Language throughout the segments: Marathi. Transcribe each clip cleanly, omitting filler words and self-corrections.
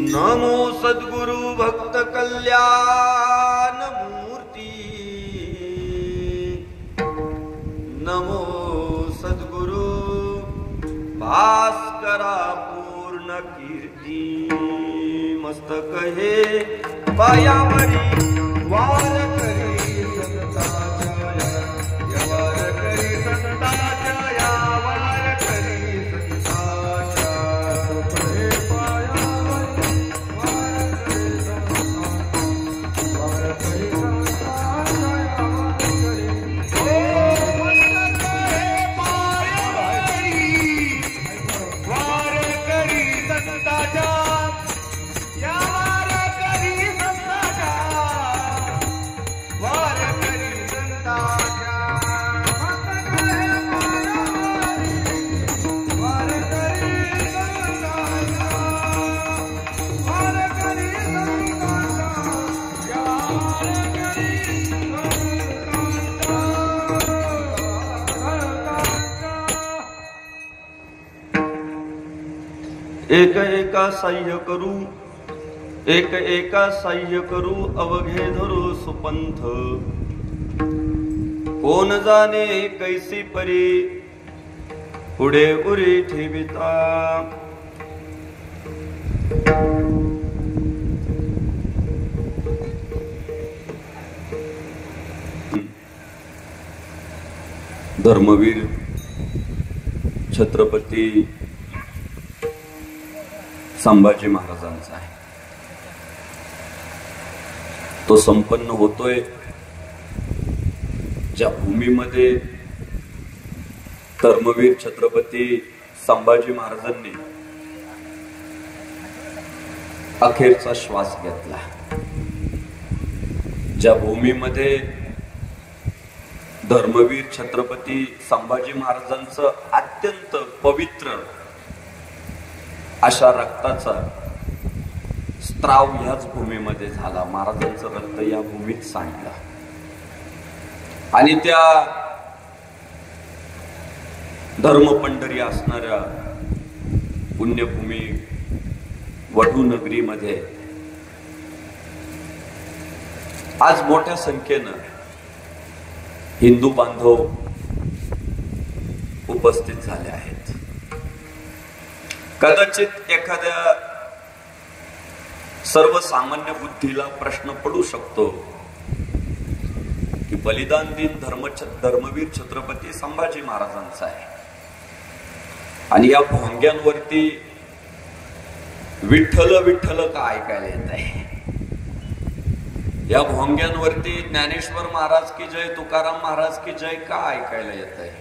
नमो सद्गुरु भक्त कल्याण मूर्ती, नमो सद्गुरु भास्करा पूर्ण कीर्ती। मस्तक हे पायावरी वार करी संताच्या, वार करी संताच्या, वार करी संताच्या। हे पायावरी वार करी संताच्या, वार करी संताच्या, वार करी संताच्या। एक एका साह्य करू, एक एका साह्य करू, अवघे धरू सुपंथ। कोण जाणे कैसी परी, पुढे उरी ठेविता। धर्मवीर छत्रपती संभाजी महाराजांचा आहे, तो संपन्न होतोय ज्या भूमीमध्ये धर्मवीर छत्रपती संभाजी महाराजांनी अखेरचा श्वास घेतला, ज्या भूमीमध्ये धर्मवीर छत्रपती संभाजी महाराजांचं अत्यंत पवित्र अशा रक्ताचा स्त्राव ह्याच भूमीमध्ये झाला। महाराजांचं रक्त या भूमीत सांडलं आणि त्या धर्मपंढरी असणाऱ्या पुण्यभूमी वडूनगरीमध्ये आज मोठ्या संख्येनं हिंदू बांधव उपस्थित झाले आहेत। कदाचित एखाद्या सर्वसामान्य बुद्धीला प्रश्न पडू शकतो की बलिदान दिन धर्मवीर छत्रपती संभाजी महाराजांचा आहे आणि या भोंग्यांवरती विठ्ठल विठ्ठल का ऐकायला येत आहे? या भोंग्यांवरती ज्ञानेश्वर महाराज की जय, तुकाराम महाराज की जय का ऐकायला येत आहे?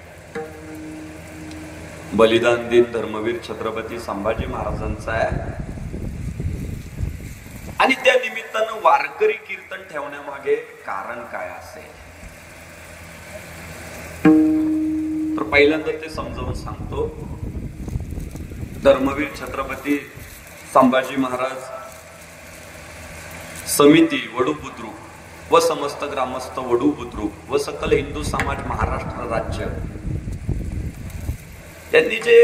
बलिदान दिन धर्मवीर छत्रपती संभाजी महाराजांचा आहे आणि त्या निमित्तानं वारकरी कीर्तन ठेवण्यामागे कारण काय असेल तर पहिल्यांदा ते समजावून सांगतो। धर्मवीर छत्रपती संभाजी महाराज समिती वडू बुद्रुक व समस्त ग्रामस्थ वडू बुद्रुक व सकल हिंदू समाज महाराष्ट्र राज्य यांनी जे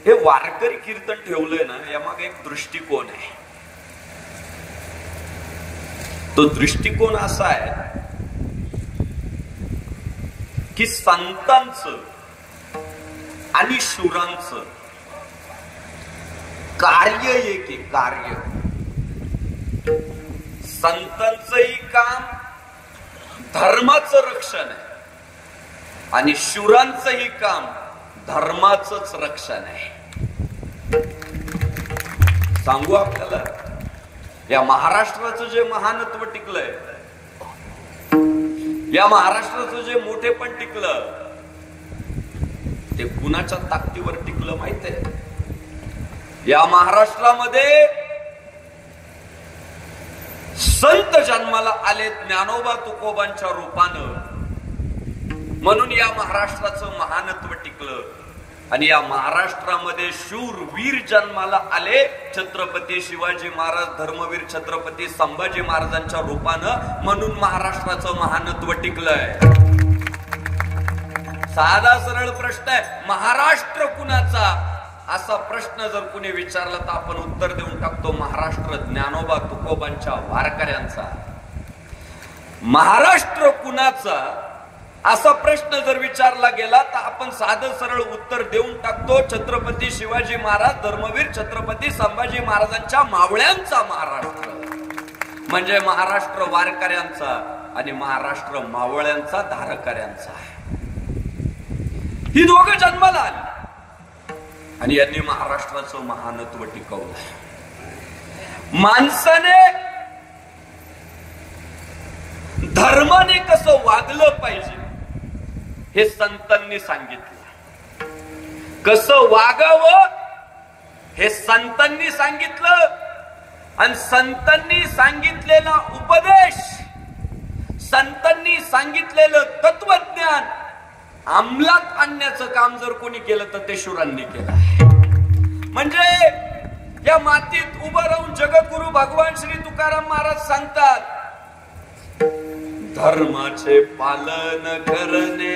हे वारकरी कीर्तन ठेवलंय ना, यामागे एक दृष्टिकोन आहे। तो दृष्टिकोन असा आहे की संतांचं आणि शूरांचं कार्य एक आहे, कार्य। संतांचंही काम धर्माचं रक्षण आहे आणि शूरांचंही काम धर्माचंच रक्षण आहे। सांगू आपल्याला, या महाराष्ट्राचं जे महानत्व टिकलंय, या महाराष्ट्राचं जे मोठेपण टिकलं, ते कुणाच्या ताकदीवर टिकलं माहित आहे? या महाराष्ट्रामध्ये संत जन्माला आले ज्ञानोबा तुकोबांच्या रूपानं, म्हणून या महाराष्ट्राचं महानत्व टिकलं आणि या महाराष्ट्रामध्ये शूर वीर जन्माला आले छत्रपती शिवाजी महाराज, धर्मवीर छत्रपती संभाजी महाराजांच्या रूपानं, म्हणून महाराष्ट्राचं महानत्व टिकलंय। साधा सरळ प्रश्न आहे, महाराष्ट्र कुणाचा? असा प्रश्न जर कुणी विचारला तर आपण उत्तर देऊन टाकतो महाराष्ट्र ज्ञानोबा तुकोबांच्या वारकऱ्यांचा. महाराष्ट्र कुणाचा असा प्रश्न जर विचारला गेला तर आपण साधं सरळ उत्तर देऊन टाकतो छत्रपती शिवाजी महाराज धर्मवीर छत्रपती संभाजी महाराजांच्या मावळ्यांचा महाराष्ट्र. म्हणजे महाराष्ट्र वारकऱ्यांचा आणि महाराष्ट्र मावळ्यांचा धारकऱ्यांचा. ही दोघं जन्माला आली आणि यांनी महाराष्ट्राचं महानत्व टिकवलं. माणसाने धर्माने कसं वागलं पाहिजे हे संतांनी सांगितलं. कसं वागावं हे संतांनी सांगितलं आणि संतांनी सांगितलेला उपदेश, संतांनी सांगितलेलं तत्वज्ञान अंमलात आणण्याचं काम जर कोणी केलं तर ते शूरांनी केलं. म्हणजे या मातीत उभं राहून जगद्गुरु भगवान श्री तुकाराम महाराज सांगतात, धर्माचे पालन करणे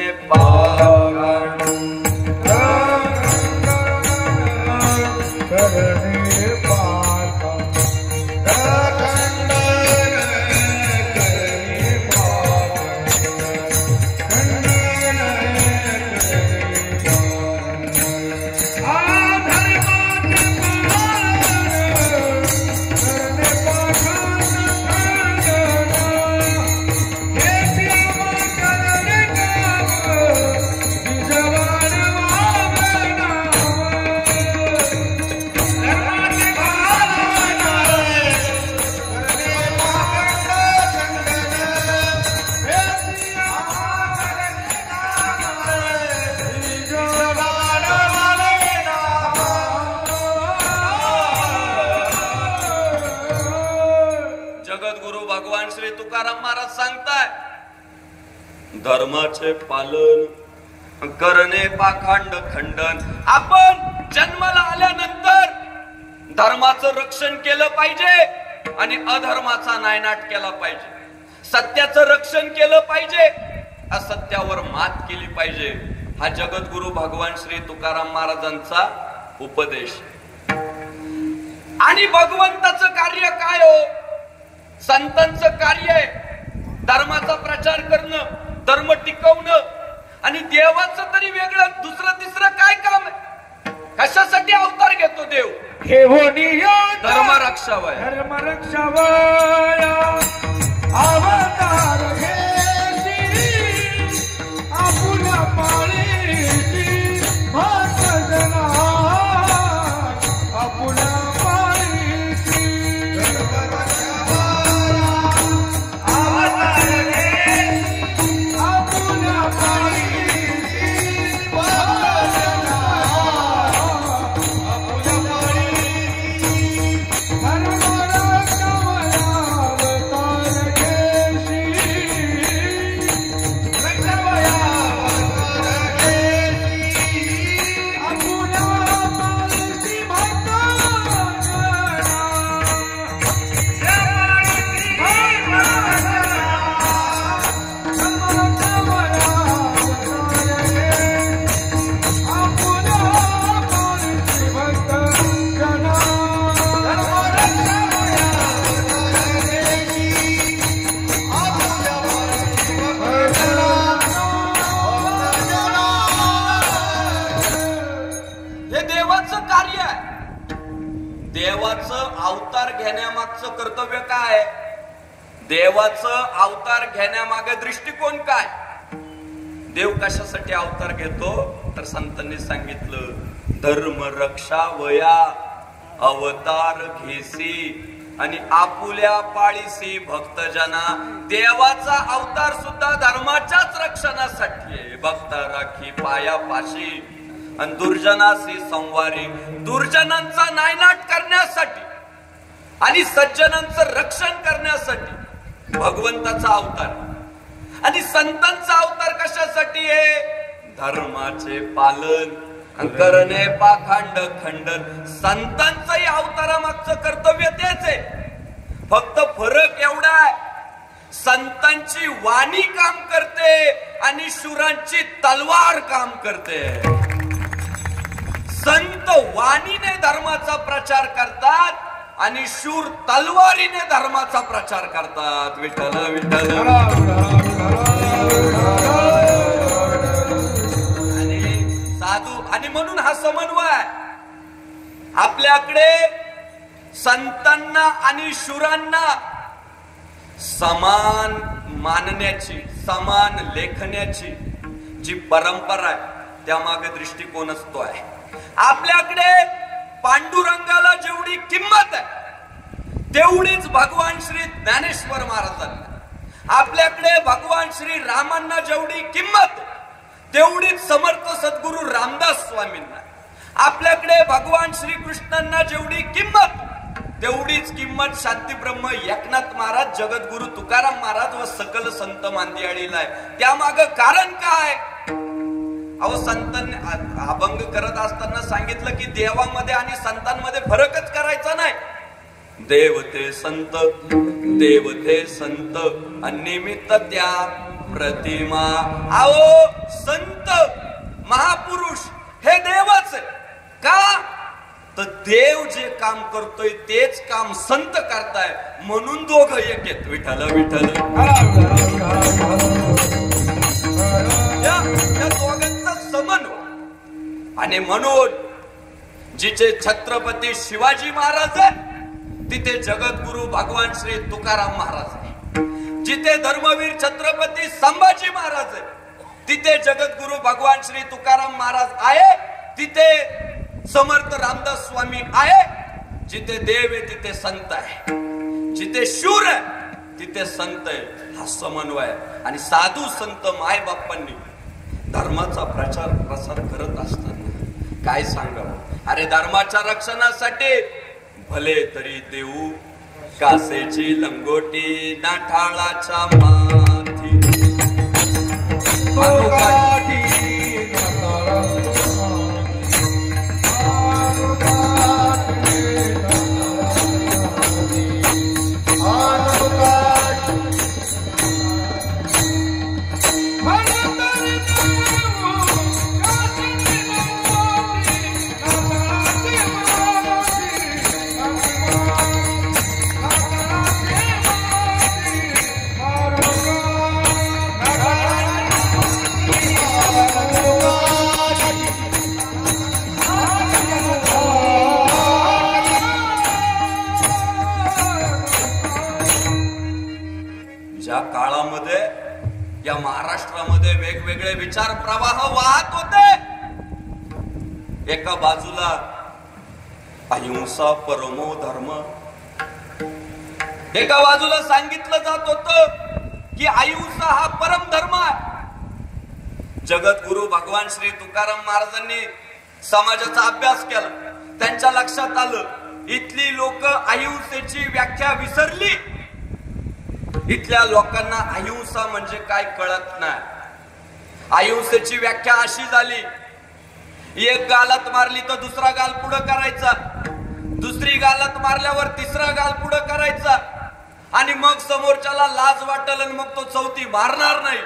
धर्माचे पालन करणे पाखंड खंडन. आपण जन्माला आल्यानंतर धर्माचं रक्षण केलं पाहिजे आणि अधर्माचा नायनाट केला पाहिजे. सत्याचं रक्षण केलं पाहिजे, असत्यावर मात केली पाहिजे. हा जगद्गुरु भगवान श्री तुकाराम महाराजांचा उपदेश. आणि भगवंताचं कार्य काय हो? संतांचं कार्य आहे धर्माचा प्रचार करणं, धर्म टिकवणं. आणि देवाचं तरी वेगळं दुसरं तिसरं काय काम आहे? कशासाठी अवतार घेतो देव? धर्म रक्षावय, धर्म रक्षावय अवतार आपुला पाळीची भक्त जना आपुला पाळीची अवतार घेण्यामागचं कर्तव्य काय? देवाचं अवतार घेण्यामागे दृष्टिकोन काय? देव कशासाठी अवतार घेतो तर संतांनी सांगितलं, धर्म रक्षा वया अवतार घेसी आणि आपुल्या पाळीसी भक्तजना. देवाचा अवतार सुद्धा धर्माच्याच रक्षणासाठी आहे. भक्त राखी पायापाशी आणि दुर्जनाशी संवारी. दुर्जनांचा नायनाट करण्यासाठी आणि सज्जनांचं रक्षण करण्यासाठी भगवंताचा अवतार. आणि संतांचा अवतार कशासाठी आहे? धर्माचे पालन करणे पाखंड खंडन. संतांचंही अवतारामागचं कर्तव्य तेच आहे. फक्त फरक एवढा आहे, संतांची वाणी काम करते आणि शूरांची तलवार काम करते. संत संत वाणीने धर्माचा प्रचार करतात आणि शूर तलवारीने धर्माचा प्रचार करतात. विठ्ठल विठ्ठल. आणि साधू आणि म्हणून हा समन्वय आपल्याकडे संतांना आणि शूरांना समान मानण्याची, समान लेखण्याची जी परंपरा आहे त्यामागे दृष्टिकोन असतो आहे. आपल्याकडे पांडुरंगाला जेवढी किंमत आहे तेवढीच भगवान श्री ज्ञानेश्वर महाराजांना, आपल्याकडे भगवान श्री रामांना जेवढी किंमत तेवढीच समर्थ सद्गुरू रामदास स्वामींना, आपल्याकडे भगवान श्री कृष्णांना जेवढी किंमत तेवढीच किंमत शांतीब्रह्म एकनाथ महाराज, जगद्गुरु तुकाराम महाराज व सकल संत मांदियाळीला आहे. त्यामाग कारण काय? अहो संतांनी अभंग करत असताना सांगितलं की देवामध्ये आणि संतांमध्ये फरकच करायचा नाही. देव ते संत, देव ते संत अनिमित्त त्या प्रतिमा. अहो संत महापुरुष हे देवच का? तर देव जे काम करतोय तेच काम संत करताय, म्हणून दोघं एक आहेत. विठ्ठल विठ्ठल. या दोघांचा समन्वय. आणि म्हणून जिथे छत्रपती शिवाजी महाराज आहे तिथे जगद्गुरु भगवान श्री तुकाराम महाराज आहे. जिथे धर्मवीर छत्रपती संभाजी महाराज आहे तिथे जगद्गुरु भगवान श्री तुकाराम महाराज आहे. तिथे समर्थ रामदास स्वामी आहे. जिथे देव आहे तिथे संत आहे, जिथे शूर आहे तिथे संत आहे. हा समन्वय आहे. आणि साधू संत माय बाप्पांनी धर्माचा प्रचार प्रसार करत असताना काय सांगावं? अरे धर्माच्या रक्षणासाठी भले तरी देऊ कासेची लंगोटी नाठाळाच्या माथी. ज्या काळामध्ये या महाराष्ट्रामध्ये वेगवेगळे विचार प्रवाह वाहत होते, एका बाजूला अहिंसा परमो धर्म, एका बाजूला सांगितलं जात होतं की अहिंसा हा परम धर्म आहे. जगद्गुरु भगवान श्री तुकाराम महाराजांनी समाजाचा अभ्यास केला. त्यांच्या लक्षात आलं इथली लोक अहिंसेची व्याख्या विसरली. इथल्या लोकांना अहिंसा म्हणजे काय कळत नाही. अहिंसेची व्याख्या अशी झाली, एक गालात मारली तर दुसरा गाल पुढं करायचा, दुसरी गालात मारल्यावर तिसरा गाल पुढं करायचा, आणि मग समोरच्याला लाज वाटल आणि मग तो चौथी मारणार नाही.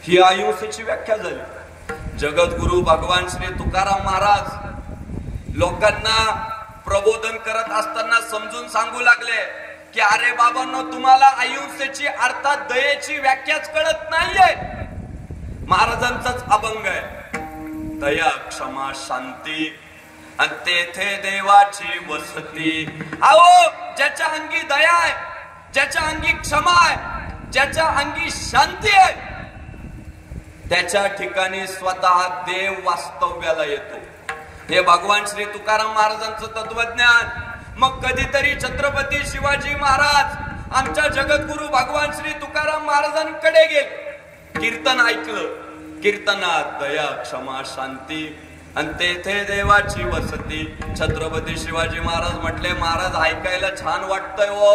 ही अहिंसेची व्याख्या झाली. जगद्गुरु भगवान श्री तुकाराम महाराज लोकांना प्रबोधन करत असताना समजून सांगू लागले की अरे बाबांनो, तुम्हाला अहिंसेची अर्थात दयेची व्याख्याच कळत नाहीये. महाराजांचाच अभंग आहे, दया क्षमा शांती आणि तेथे देवाची वसती. अहो ज्याच्या अंगी दया आहे, ज्याच्या अंगी क्षमा आहे, ज्याच्या अंगी शांती आहे, त्याच्या ठिकाणी स्वतः देव वास्तव्याला येतो. हे भगवान श्री तुकाराम महाराजांचं तत्वज्ञान. मग कधीतरी छत्रपती शिवाजी महाराज आमच्या जगद्गुरु भगवान श्री तुकाराम महाराजांकडे गेले. कीर्तन ऐकलं. कीर्तनात दया क्षमा शांती आणि तेथे देवाची वसती. छत्रपती शिवाजी महाराज म्हटले, महाराज ऐकायला छान वाटतंय हो,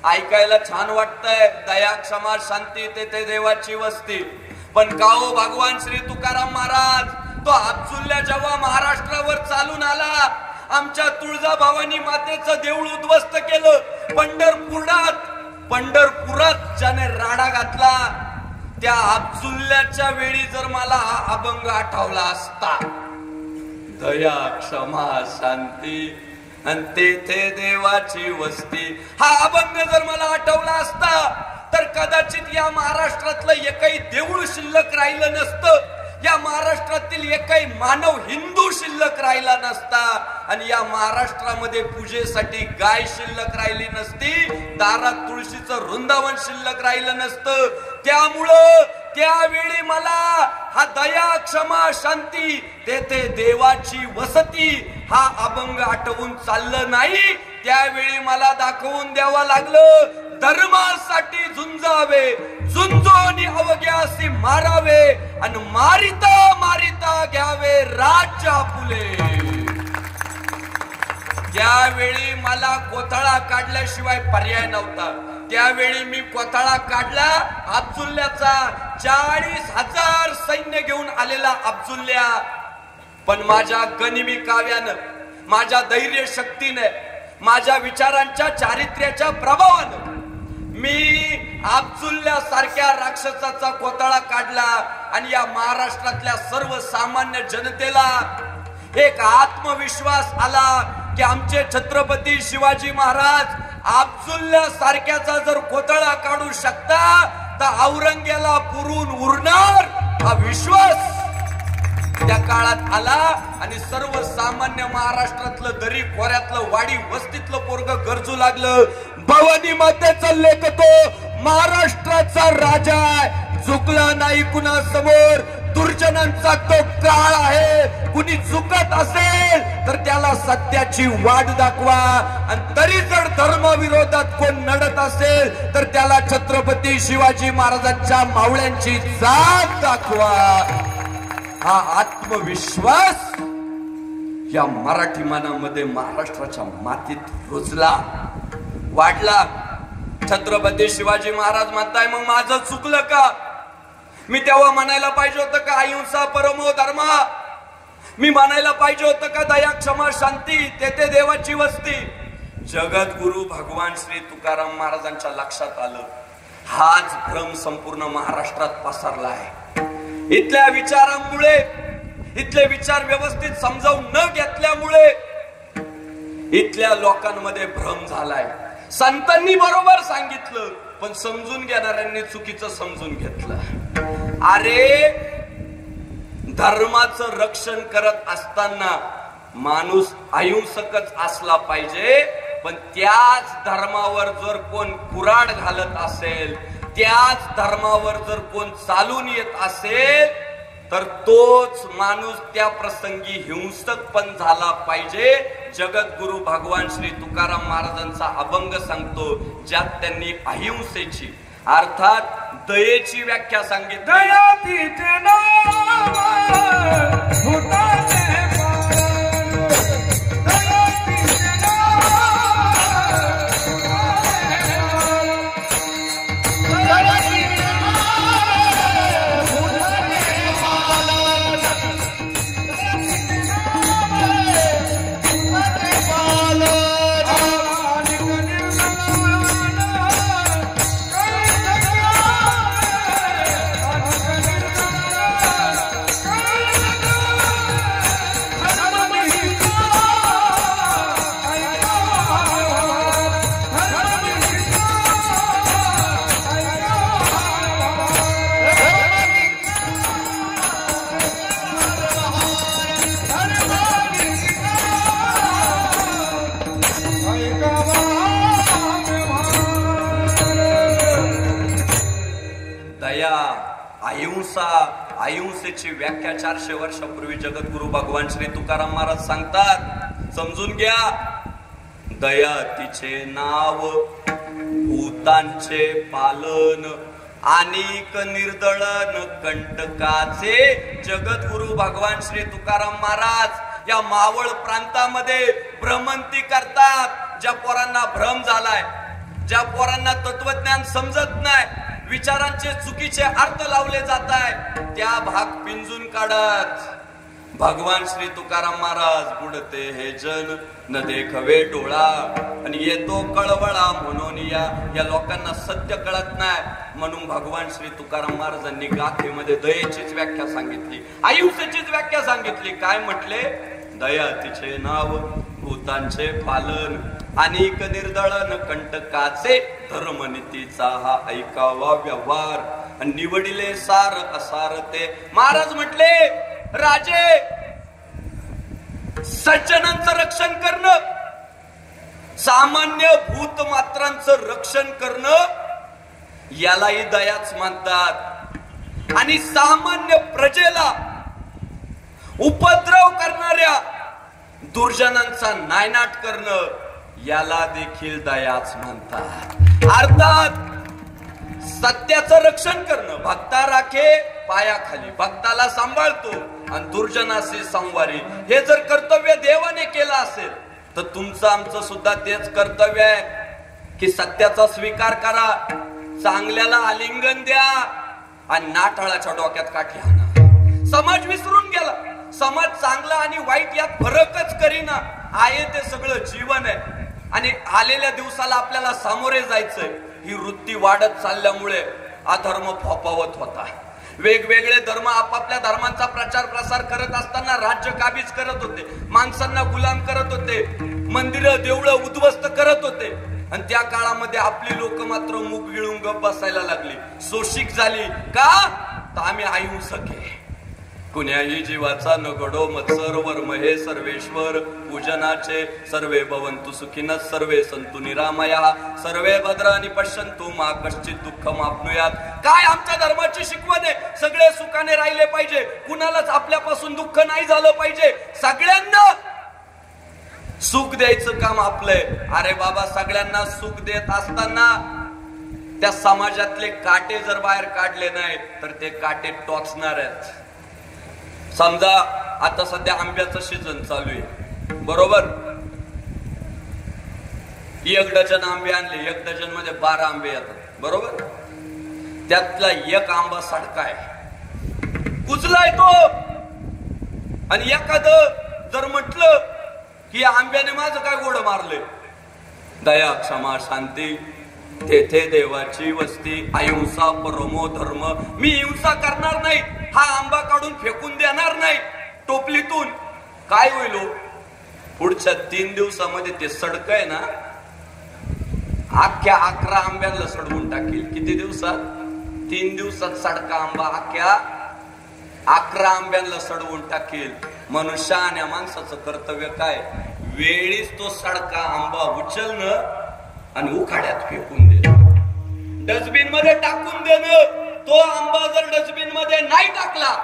ऐकायला छान वाटतंय, दया क्षमा शांती तेथे देवाची वस्ती. पण का हो भगवान श्री तुकाराम महाराज, तो अब्जुल्ला जेव्हा महाराष्ट्रावर चालून आला, आमच्या तुळजाभवानी मातेचं देऊळ उद्ध्वस्त केलं, पंढरपुरात ज्याने राडा घातला, त्या अब्जुल्ल्याच्या वेळी जर मला हा अभंग आठवला असता, दया क्षमा शांती आणि तेथे देवाची वस्ती. हा अभंग जर मला आठवला असता तर कदाचित या महाराष्ट्रातलं एकही देऊळ शिल्लक राहिलं नसतं, या महाराष्ट्रातील एकही मानव हिंदू शिल्लक राहिला नसता, आणि या महाराष्ट्रामध्ये पूजेसाठी गाय शिल्लक राहिली नसती, दारात तुळशीचं वृंदावन शिल्लक राहिलं नसतं. त्यामुळं त्यावेळी मला हा दया क्षमा शांती तेथे देवाची वसती हा अभंग आठवून चाललं नाही. त्यावेळी मला दाखवून द्यावं लागलं धर्मासाठी झुंजावे, झुंजोनी अवघ्यासी मारावे, आणि मारिता मारिता घ्यावे राज्य आपुले. त्यावेळी मला कोथळा काढल्याशिवाय पर्याय नव्हता. त्यावेळी मी कोथळा काढला. अब्दुल्ल्याचा 40,000 सैन्य घेऊन आलेला अब्दुल्ल्या. पण माझ्या गनिमी काव्यानं, माझ्या धैर्य शक्तीने, माझ्या विचारांच्या चारित्र्याच्या प्रभावानं मी अब्दुल्ल्या सारख्या राक्षसाचा कोथळा काढला. आणि या महाराष्ट्रातल्या सर्वसामान्य जनतेला एक आत्मविश्वास आला की आमचे छत्रपती शिवाजी महाराज अब्दुल्ल्या सारख्याचा जर कोथळा काढू शकता तर औरंगजेबाला पुरून उरणार, हा विश्वास त्या काळात आला. आणि सर्वसामान्य महाराष्ट्रातलं दरी खोऱ्यातलं वाडी वस्तीतलं पोरग गरजू लागलं. भवानी मातेचा लेख तो महाराष्ट्राचा राजा आहे, चुकला नाही कुणा समोर, दुर्जनांचा तो काळ आहे. कुणी चुकत असेल तर त्याला सत्याची वाट दाखवा, आणि तरी जर धर्माविरोधात कोण नडत असेल तर त्याला छत्रपती शिवाजी महाराजांच्या मावळ्यांची जात दाखवा. हा आत्मविश्वास या मराठी मनामध्ये महाराष्ट्राच्या मातीत रुजला, वाढला. छत्रपती शिवाजी महाराज म्हणताय मग माझं चुकलं का? मी तेव्हा म्हणायला पाहिजे होतं का अहिंसा परमो धर्म? मी म्हणायला पाहिजे होतं का दया क्षमा शांती तेथे देवाची वस्ती? जगद्गुरु भगवान श्री तुकाराम महाराजांच्या लक्षात आलं हाच भ्रम संपूर्ण महाराष्ट्रात पसरला आहे. इथल्या विचारांमुळे, इथले विचार व्यवस्थित समजावून न घेतल्यामुळे इथल्या लोकांमध्ये भ्रम झालाय. संतांनी बरोबर सांगितलं पण समजून घेणाऱ्यांनी चुकीचं समजून घेतलं. अरे धर्माचं रक्षण करत असताना माणूस अहिंसकच असला पाहिजे, पण त्याच धर्मावर जर कोण कुऱ्हाड घालत असेल, त्याच धर्मावर जर कोण चालून येत असेल तर तोच माणूस त्या प्रसंगी हिंसक पण झाला पाहिजे. जगद्गुरु भगवान श्री तुकाराम महाराजांचा अभंग सांगतो ज्यात त्यांनी अहिंसेची अर्थात दयेची व्याख्या सांगितली. दयातीचे नाव अहिंसेची व्याख्या 400 वर्षापूर्वी जगद्गुरु भगवान श्री तुकाराम महाराज सांगतात. समजून घ्या. दया तिचे नाव, भूतांचे पालन, अनेक निर्दळन कंटकाचे. जगद्गुरु भगवान श्री तुकाराम महाराज या मावळ प्रांतामध्ये भ्रमंती करतात. ज्या पोरांना भ्रम झालाय, ज्या पोरांना तत्वज्ञान समजत नाही, विचारांचे चुकीचे अर्थ लावले जात आहे, त्या भाग पिंजून काढत भगवान श्री तुकाराम महाराज बुडते हे जन न देखवे डोळा आणि येतो कळवळा म्हणून या लोकांना सत्य कळत नाही. म्हणून भगवान श्री तुकाराम महाराजांनी गाथेमध्ये दयेचीच व्याख्या सांगितली, अहिंसेचीच व्याख्या सांगितली. काय म्हटले? दया तिचे नाव, भूतांचे पालन, अनेक निर्दळन कंटकाचे, धर्मनीतीचा हा ऐकावा व्यवहार, निवडिले सार असार ते. महाराज म्हटले, राजे सज्जनांचं रक्षण करणं, सामान्य भूत मात्रांचं रक्षण करणं, यालाही दयाच म्हणतात. आणि सामान्य प्रजेला उपद्रव करणाऱ्या दुर्जनांचा नायनाट करणं, याला देखील दयाच म्हणतात. अर्थात सत्याचं रक्षण करणं, भक्ता राखे पायाखाली, भक्ताला सांभाळतो आणि दुर्जनाशी संवारी, हे जर कर्तव्य देवाने केलं असेल तर तुमचं आमचं सुद्धा तेच कर्तव्य आहे की सत्याचा स्वीकार करा, चांगल्याला आलिंगन द्या आणि नाठाळाच्या डोक्यात काठी आणा. समाज विसरून गेला, समाज चांगला आणि वाईट यात फरकच करीना. आहे ते सगळं जीवन आहे आणि आलेल्या दिवसाला आपल्याला सामोरे जायचंय. ही वृत्ती वाढत चालल्यामुळे अधर्म फोफावत होता. वेगवेगळे धर्म आपापल्या धर्मांचा प्रचार प्रसार करत असताना राज्य काबीज करत होते, माणसांना गुलाम करत होते, मंदिरं देवळं उद्ध्वस्त करत होते. आणि त्या काळामध्ये आपली लोक मात्र मुख गिळून गप बसायला लागली, शोषिक झाली. का? तर आम्ही अहिंसक आहे. कुण्याही जीवाचा न घडो मत्सर वर्म हे सर्वेश्वर पूजनाचे. सर्वे भवन्तु सुखिनः सर्वे सन्तु निरामया सर्वे भद्राणि पश्यन्तु मा कश्चित् दुःखम आपनुयात. काय आमच्या धर्माची शिकवण आहे? सगळे सुखाने राहिले पाहिजे, कुणालाच आपल्यापासून दुःख नाही झालं पाहिजे, सगळ्यांना सुख द्यायचं काम आपलंय. अरे बाबा, सगळ्यांना सुख देत असताना त्या समाजातले काटे जर बाहेर काढले नाही तर ते काटे टोचणार आहेत. समजा आता सध्या आंब्याचं सीजन चालू आहे, बरोबर? 1 डझन आंबे आणले, 1 डझन मध्ये 12 आंबे येतात, बरोबर? त्यातला एक आंबा सडकाय, कुजलाय तो. आणि एखादं जर म्हटलं की या आंब्याने माझं काय गोड मारले, दया क्षमा शांती तेथे देवाची वस्ती, अहिंसा परमो धर्म. मी हिंसा करणार नाही, हा आंबा काढून फेकून देणार नाही टोपलीतून. काय होईल पुढच्या 3 दिवसामध्ये ते सडक आहे ना, अख्ख्या 11 आंब्याला सडवून टाकील. किती दिवसात? 3 दिवसात सडका आंबा अख्ख्या 11 आंब्याला सडवून टाकील. मनुष्याने माणसाचं कर्तव्य काय? वेळीच तो सडका आंबा उचलणं आणि उखाड्यात फेकून देणं, डस्टबिन मध्ये टाकून देणं. तो आंबा जर डस्टबिन मध्ये नाही टाकला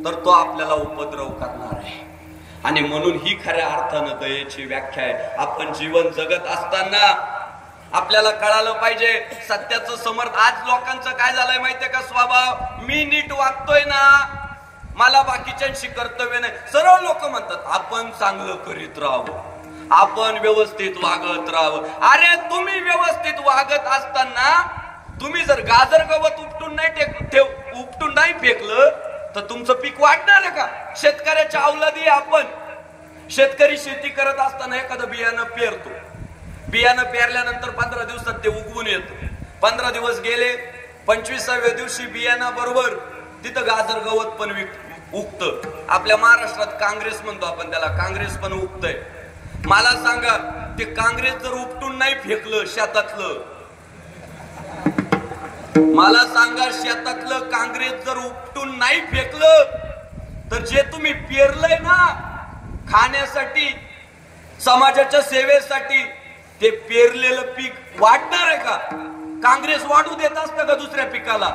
तर तो आपल्याला उपद्रव करणार आहे. आणि म्हणून ही खऱ्या अर्थानं दयेची व्याख्या आहे. आपण जीवन जगत असताना आपल्याला कळालं पाहिजे सत्याचं समर्थ. आज लोकांचं काय झालंय माहितीये का स्वभाव? मी नीट वागतोय ना, मला बाकीच्यांशी कर्तव्य नाही. सरळ लोक म्हणतात आपण चांगलं करीत राहावं, आपण व्यवस्थित वागत राहावं. अरे तुम्ही व्यवस्थित वागत असताना तुम्ही जर गाजर गवत उपटून नाही फेकलं तर तुमचं पीक वाढणार आहे का? शेतकऱ्याच्या अवलादी आपण. शेतकरी शेती करत असताना एखादं बियाणं पेरतो, बियाणं पेरल्यानंतर 15 दिवसात ते उगवून येतं. 15 दिवस गेले, 25व्या दिवशी बियाणा बरोबर तिथं गाजर गवत पण उगतं. आपल्या महाराष्ट्रात काँग्रेस म्हणतो आपण त्याला, काँग्रेस पण उगतंय. मला सांगा, ते काँग्रेस जर उपटून नाही फेकलं शेतातलं, मला सांगा शेतातलं काँग्रेस जर उपटून नाही फेकलं तर जे तुम्ही पेरलंय ना खाण्यासाठी, समाजाच्या सेवेसाठी, ते पेरलेलं पीक वाढणार आहे का? काँग्रेस वाढू देत असतं का दुसऱ्या पिकाला?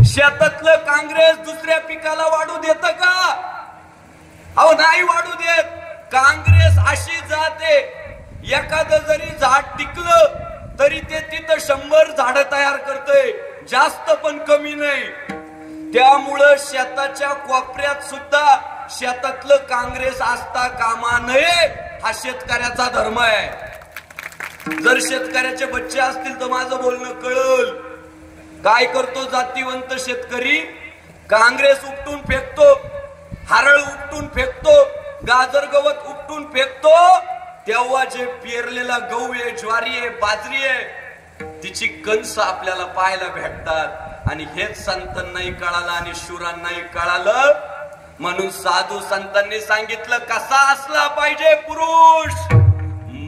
शेतातलं काँग्रेस दुसऱ्या पिकाला वाढू देत का? अहो नाही वाढू देत. काँग्रेस अशी जाते, एखादं जरी झाड टिकलं तरी ते तिथं 100 झाडं तयार करतंय, जास्त पण कमी नाही. त्यामुळं शेताच्या कोपऱ्यात सुद्धा शेतातलं काँग्रेस असता कामा नये, हा शेतकऱ्याचा धर्म आहे. जर शेतकऱ्याचे बच्चे असतील तर माझं बोलणं कळल. काय करतो जातीवंत शेतकरी? काँग्रेस उपटून फेकतो, हरळ उपटून फेकतो, गाजर गवत उपटून फेकतो. तेव्हा जे पेरलेला गहू आहे, ज्वारी आहे, बाजरी आहे, तिची कणस आपल्याला पाहायला भेटतात. आणि हेच संतांनाही कळालं आणि शूरांनाही कळालं. म्हणून साधू संतांनी सांगितलं कसा असला पाहिजे पुरुष.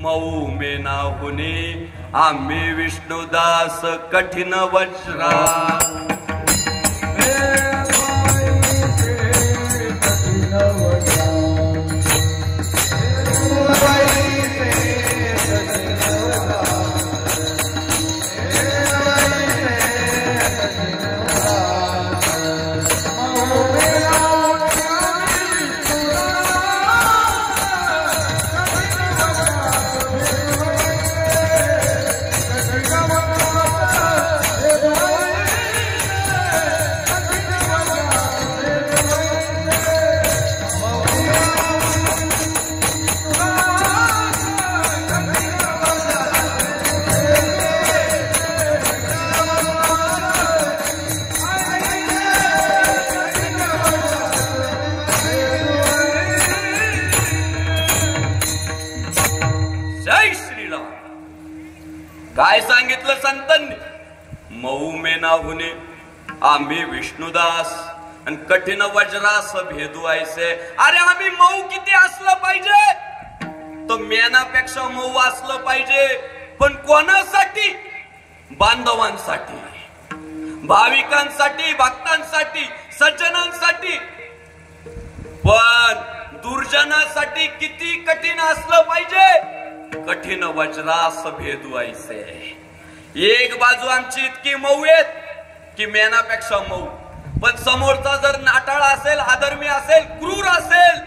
मऊ मेना होणे आम्ही विष्णुदास कठीण वज्रा. काय सांगितलं संतांनी? मऊ मेना होणे आम्ही विष्णुदास आणि कठीण वज्रास भेदू ऐसे. अरे आम्ही मऊ किती असलं पाहिजे? तो मेनापेक्षा मऊ असलं पाहिजे. पण कोणासाठी? बांधवांसाठी, भाविकांसाठी, भक्तांसाठी, सज्जनांसाठी. पण दुर्जनासाठी किती कठीण असलं पाहिजे? कठीण वज्रास भेदू ऐसे. एक बाजू आमची इतकी मऊ आहेत की मेनापेक्षा मऊ, पण समोरचा जर नाटाळा असेल, अधर्मी असेल, क्रूर असेल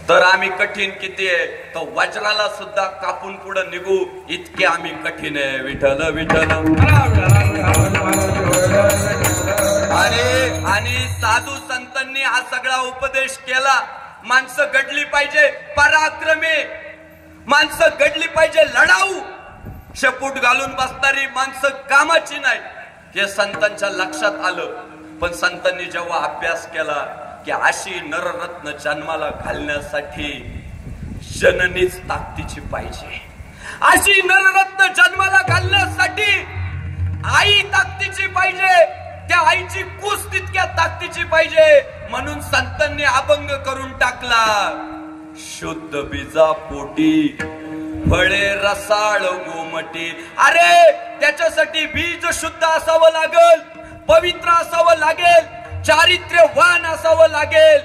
तर आम्ही कठीण किती आहे? तर वज्राला सुद्धा कापून पुढे निघू इतके आम्ही कठीण आहे. विठ्ठल विठ्ठल. आणि साधू संतांनी हा सगळा उपदेश केला. माणसं घडली पाहिजे पराक्रमी, माणसं घडली पाहिजे लढाऊ. शेपूट घालून बसणारी माणसं कामाची नाही हे संतांच्या लक्षात आलं. पण संतांनी जेव्हा अभ्यास केला की अशी नररत्न जन्माला घालण्यासाठी जननीच ताकदीची पाहिजे, अशी नररत्न जन्माला घालण्यासाठी आई ताकदीची पाहिजे, त्या आईची कूस तितक्या ताकदीची पाहिजे. म्हणून संतांनी अभंग करून टाकला. शुद्ध बीजा पोटी फळे रसाळ गोमटी. अरे त्याच्यासाठी बीज शुद्ध असावं लागेल, पवित्र असावं लागेल, चारित्र्यवान असावं लागेल,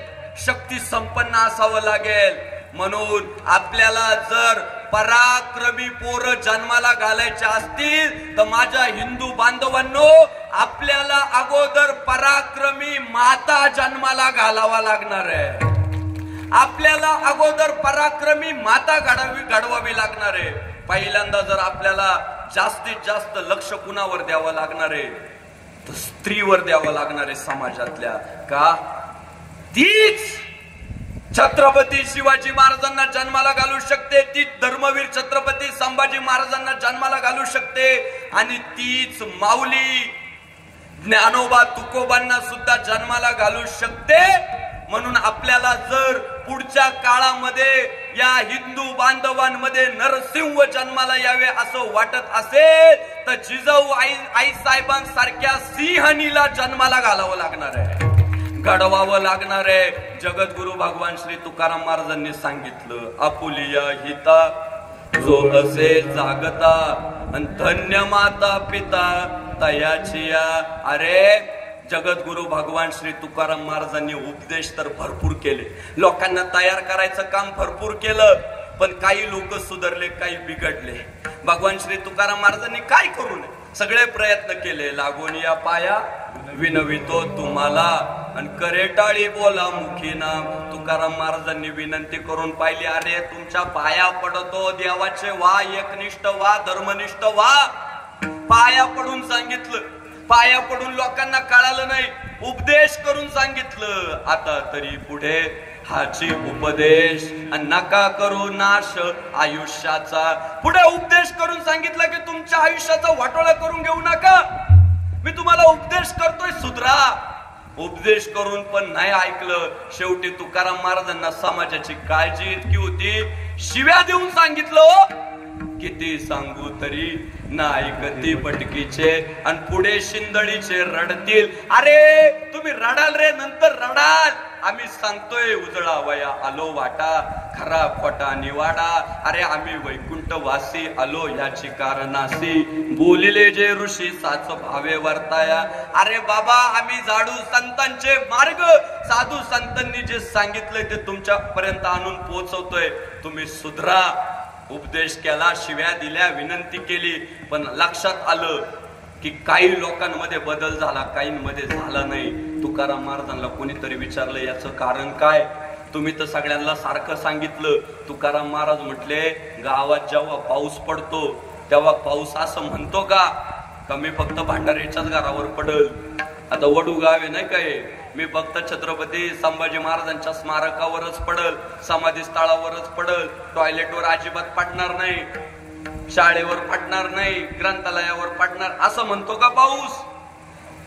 शक्ती संपन्न असावं लागेल. म्हणून आपल्याला जर पराक्रमी पोरं जन्माला घालायचे असतील तर माझ्या हिंदू बांधवांनो आपल्याला अगोदर पराक्रमी माता जन्माला घालावा लागणार आहे. आपल्याला अगोदर पराक्रमी माता घडवावी लागणार आहे. पहिल्यांदा जर आपल्याला जास्तीत जास्त लक्ष कुणावर द्यावं लागणार आहे तर स्त्रीवर द्यावं लागणार आहे समाजातल्या. का? तीच छत्रपती शिवाजी महाराजांना जन्माला घालू शकते, तीच धर्मवीर छत्रपती संभाजी महाराजांना जन्माला घालू शकते, आणि तीच माऊली ज्ञानोबा तुकोबांना सुद्धा जन्माला घालू शकते. म्हणून आपल्याला जर पुढच्या काळामध्ये या हिंदू बांधवांमध्ये नरसिंह जन्माला यावे असं वाटत असेल तर जिजाऊ आई साहेबांसारख्या सिंहणीला जन्माला घालावं लागणार आहे, घडवावं लागणार आहे. जगद्गुरु भगवान श्री तुकाराम महाराजांनी सांगितलं, आपुलिया हिता जो असे जागता आणि धन्य माता पिता तयाचिया. अरे जगद्गुरु भगवान श्री तुकाराम महाराजांनी उपदेश तर भरपूर केले, लोकांना तयार करायचं काम भरपूर केलं, पण काही लोक सुधारले, काही बिघडले. भगवान श्री तुकाराम महाराजांनी काय करू नये सगळे प्रयत्न केले. लागून या पाया विनवितो तुम्हाला आणि करेटाळी बोला मुखी नाम. तुकाराम महाराजांनी विनंती करून पाहिली, अरे तुमच्या पाया पडतो, देवाचे वा, एकनिष्ठ वा, धर्मनिष्ठ वा. पाया पडून सांगितलं, पाया पडून लोकांना कळालं नाही, उपदेश करून सांगितलं. आता तरी पुढे हाची उपदेश आणि नका करू नाश आयुष्याचा. पुढे उपदेश करून सांगितलं की तुमच्या आयुष्याचा वाटोळा करून घेऊ नका, मी तुम्हाला उपदेश करतोय, सुधरा. उपदेश करून पण नाही ऐकलं. शेवटी तुकाराम महाराजांना समाजाची काळजी इतकी होती, शिव्या देऊन सांगितलं, किती सांगू तरी ना ऐकती पटकीचे आणि पुढे शिंदळीचे रडतील. अरे तुम्ही रडाल रे, नंतर रडाल. आम्ही सांगतोय उजळा वया आलो वाटा, खरा खोटा निवाडा. अरे आम्ही वैकुंठ वासी आलो याची कारणासी, बोलिले जे ऋषी साच भावे वर्ताया. अरे बाबा आम्ही जाडू संतांचे मार्ग, साधू संतांनी जे सांगितलंय ते तुमच्या पर्यंत आणून पोहोचवतोय. तुम्ही सुधरा. उपदेश केला, शिव्या दिल्या, विनंती केली, पण लक्षात आलं की काही लोकांमध्ये बदल झाला, काहींमध्ये झाला नाही. तुकाराम महाराजांना कोणीतरी विचारलं याचं कारण काय? तुम्ही तर सगळ्यांना सारखं सांगितलं. तुकाराम महाराज म्हटले, गावात जेव्हा पाऊस पडतो तेव्हा पाऊस असं म्हणतो का मी फक्त भांडाऱ्याच्याच घरावर पडल. आता वडू गाव आहे नाही काय, मी फक्त छत्रपती संभाजी महाराजांच्या स्मारकावरच पडल, समाधी स्थळावरच पडल, टॉयलेटवर अजिबात पडणार नाही, शाळेवर पडणार नाही, ग्रंथालयावर पडणार असं म्हणतो का पाऊस?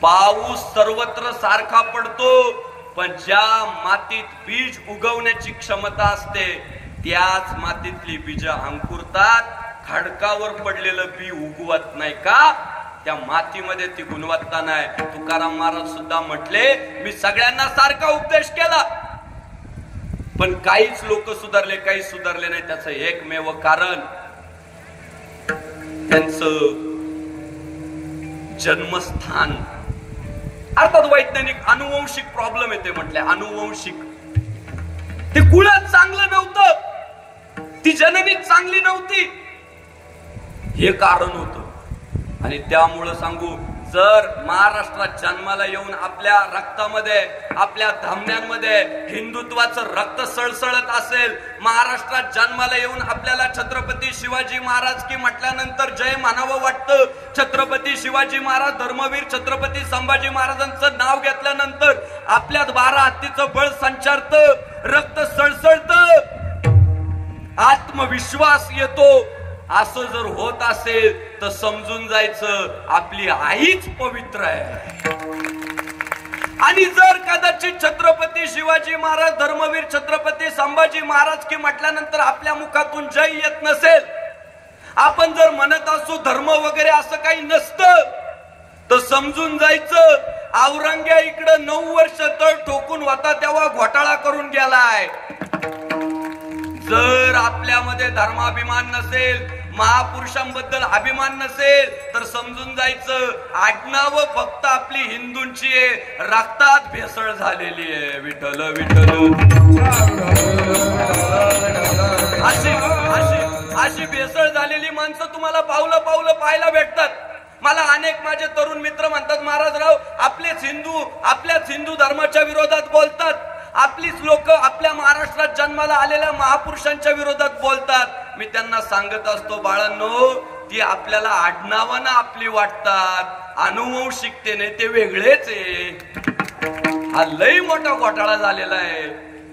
पाऊस सर्वत्र सारखा पडतो, पण ज्या मातीत बीज उगवण्याची क्षमता असते त्याच मातीतली बीज अंकुरतात. खडकावर पडलेलं बी उगवत नाही का? त्या मातीमध्ये ती गुणवत्ता नाही. तुकाराम महाराज सुद्धा म्हटले, मी सगळ्यांना सारखा उपदेश केला, पण काहीच लोक सुधारले, काही सुधारले नाही. त्याचं एकमेव कारण त्यांचं जन्मस्थान, अर्थात वैज्ञानिक अनुवंशिक प्रॉब्लेम येते म्हटले. अनुवंशिक, ते कुळच चांगलं नव्हतं, ती जननी चांगली नव्हती, हे कारण होतं. आणि त्यामुळं सांगू, जर महाराष्ट्रात जन्माला येऊन आपल्या रक्तामध्ये, आपल्या धमन्यांमध्ये हिंदुत्वाचं रक्त सळसळत असेल, महाराष्ट्रात जन्माला येऊन आपल्याला छत्रपती शिवाजी महाराज की म्हटल्यानंतर जय म्हणावं वाटतं, छत्रपती शिवाजी महाराज धर्मवीर छत्रपती संभाजी महाराजांचं नाव घेतल्यानंतर आपल्यात 12 हत्तीचं बळ संचारतं, रक्त सळसळतं, आत्मविश्वास येतो. असं जर होत असेल तर समजून जायचं आपली आईच पवित्र आहे. आणि जर कदाचित छत्रपती शिवाजी महाराज धर्मवीर छत्रपती संभाजी महाराज की म्हटल्यानंतर आपल्या मुखातून जय येत नसेल, आपण जर म्हणत असू धर्म वगैरे असं काही नसतं, तर समजून जायचं औरंग्या इकडं 9 वर्ष तळ ठोकून होता तेव्हा घोटाळा करून गेलाय. जर आपल्यामध्ये धर्माभिमान नसेल, महापुरुषांबद्दल अभिमान नसेल, तर समजून जायचं आडनाव फक्त आपली हिंदूंची आहे, रक्तात भेसळ झालेली आहे. विठ्ठल विठ्ठल अशी भेसळ झालेली माणसं तुम्हाला पावलं पावलं पाहायला भेटतात. मला अनेक माझे तरुण मित्र म्हणतात, महाराजराव आपल्याच हिंदू धर्माच्या विरोधात बोलतात, आपलीच लोक आपल्या महाराष्ट्रात जन्माला आलेल्या महापुरुषांच्या विरोधात बोलतात. मी त्यांना सांगत असतो, बाळांनो, ती आपल्याला आडनावानं आपली वाटतात, अनुवंशिकतेने ते वेगळेच आहे. हा लय मोठा घोटाळा झालेला आहे.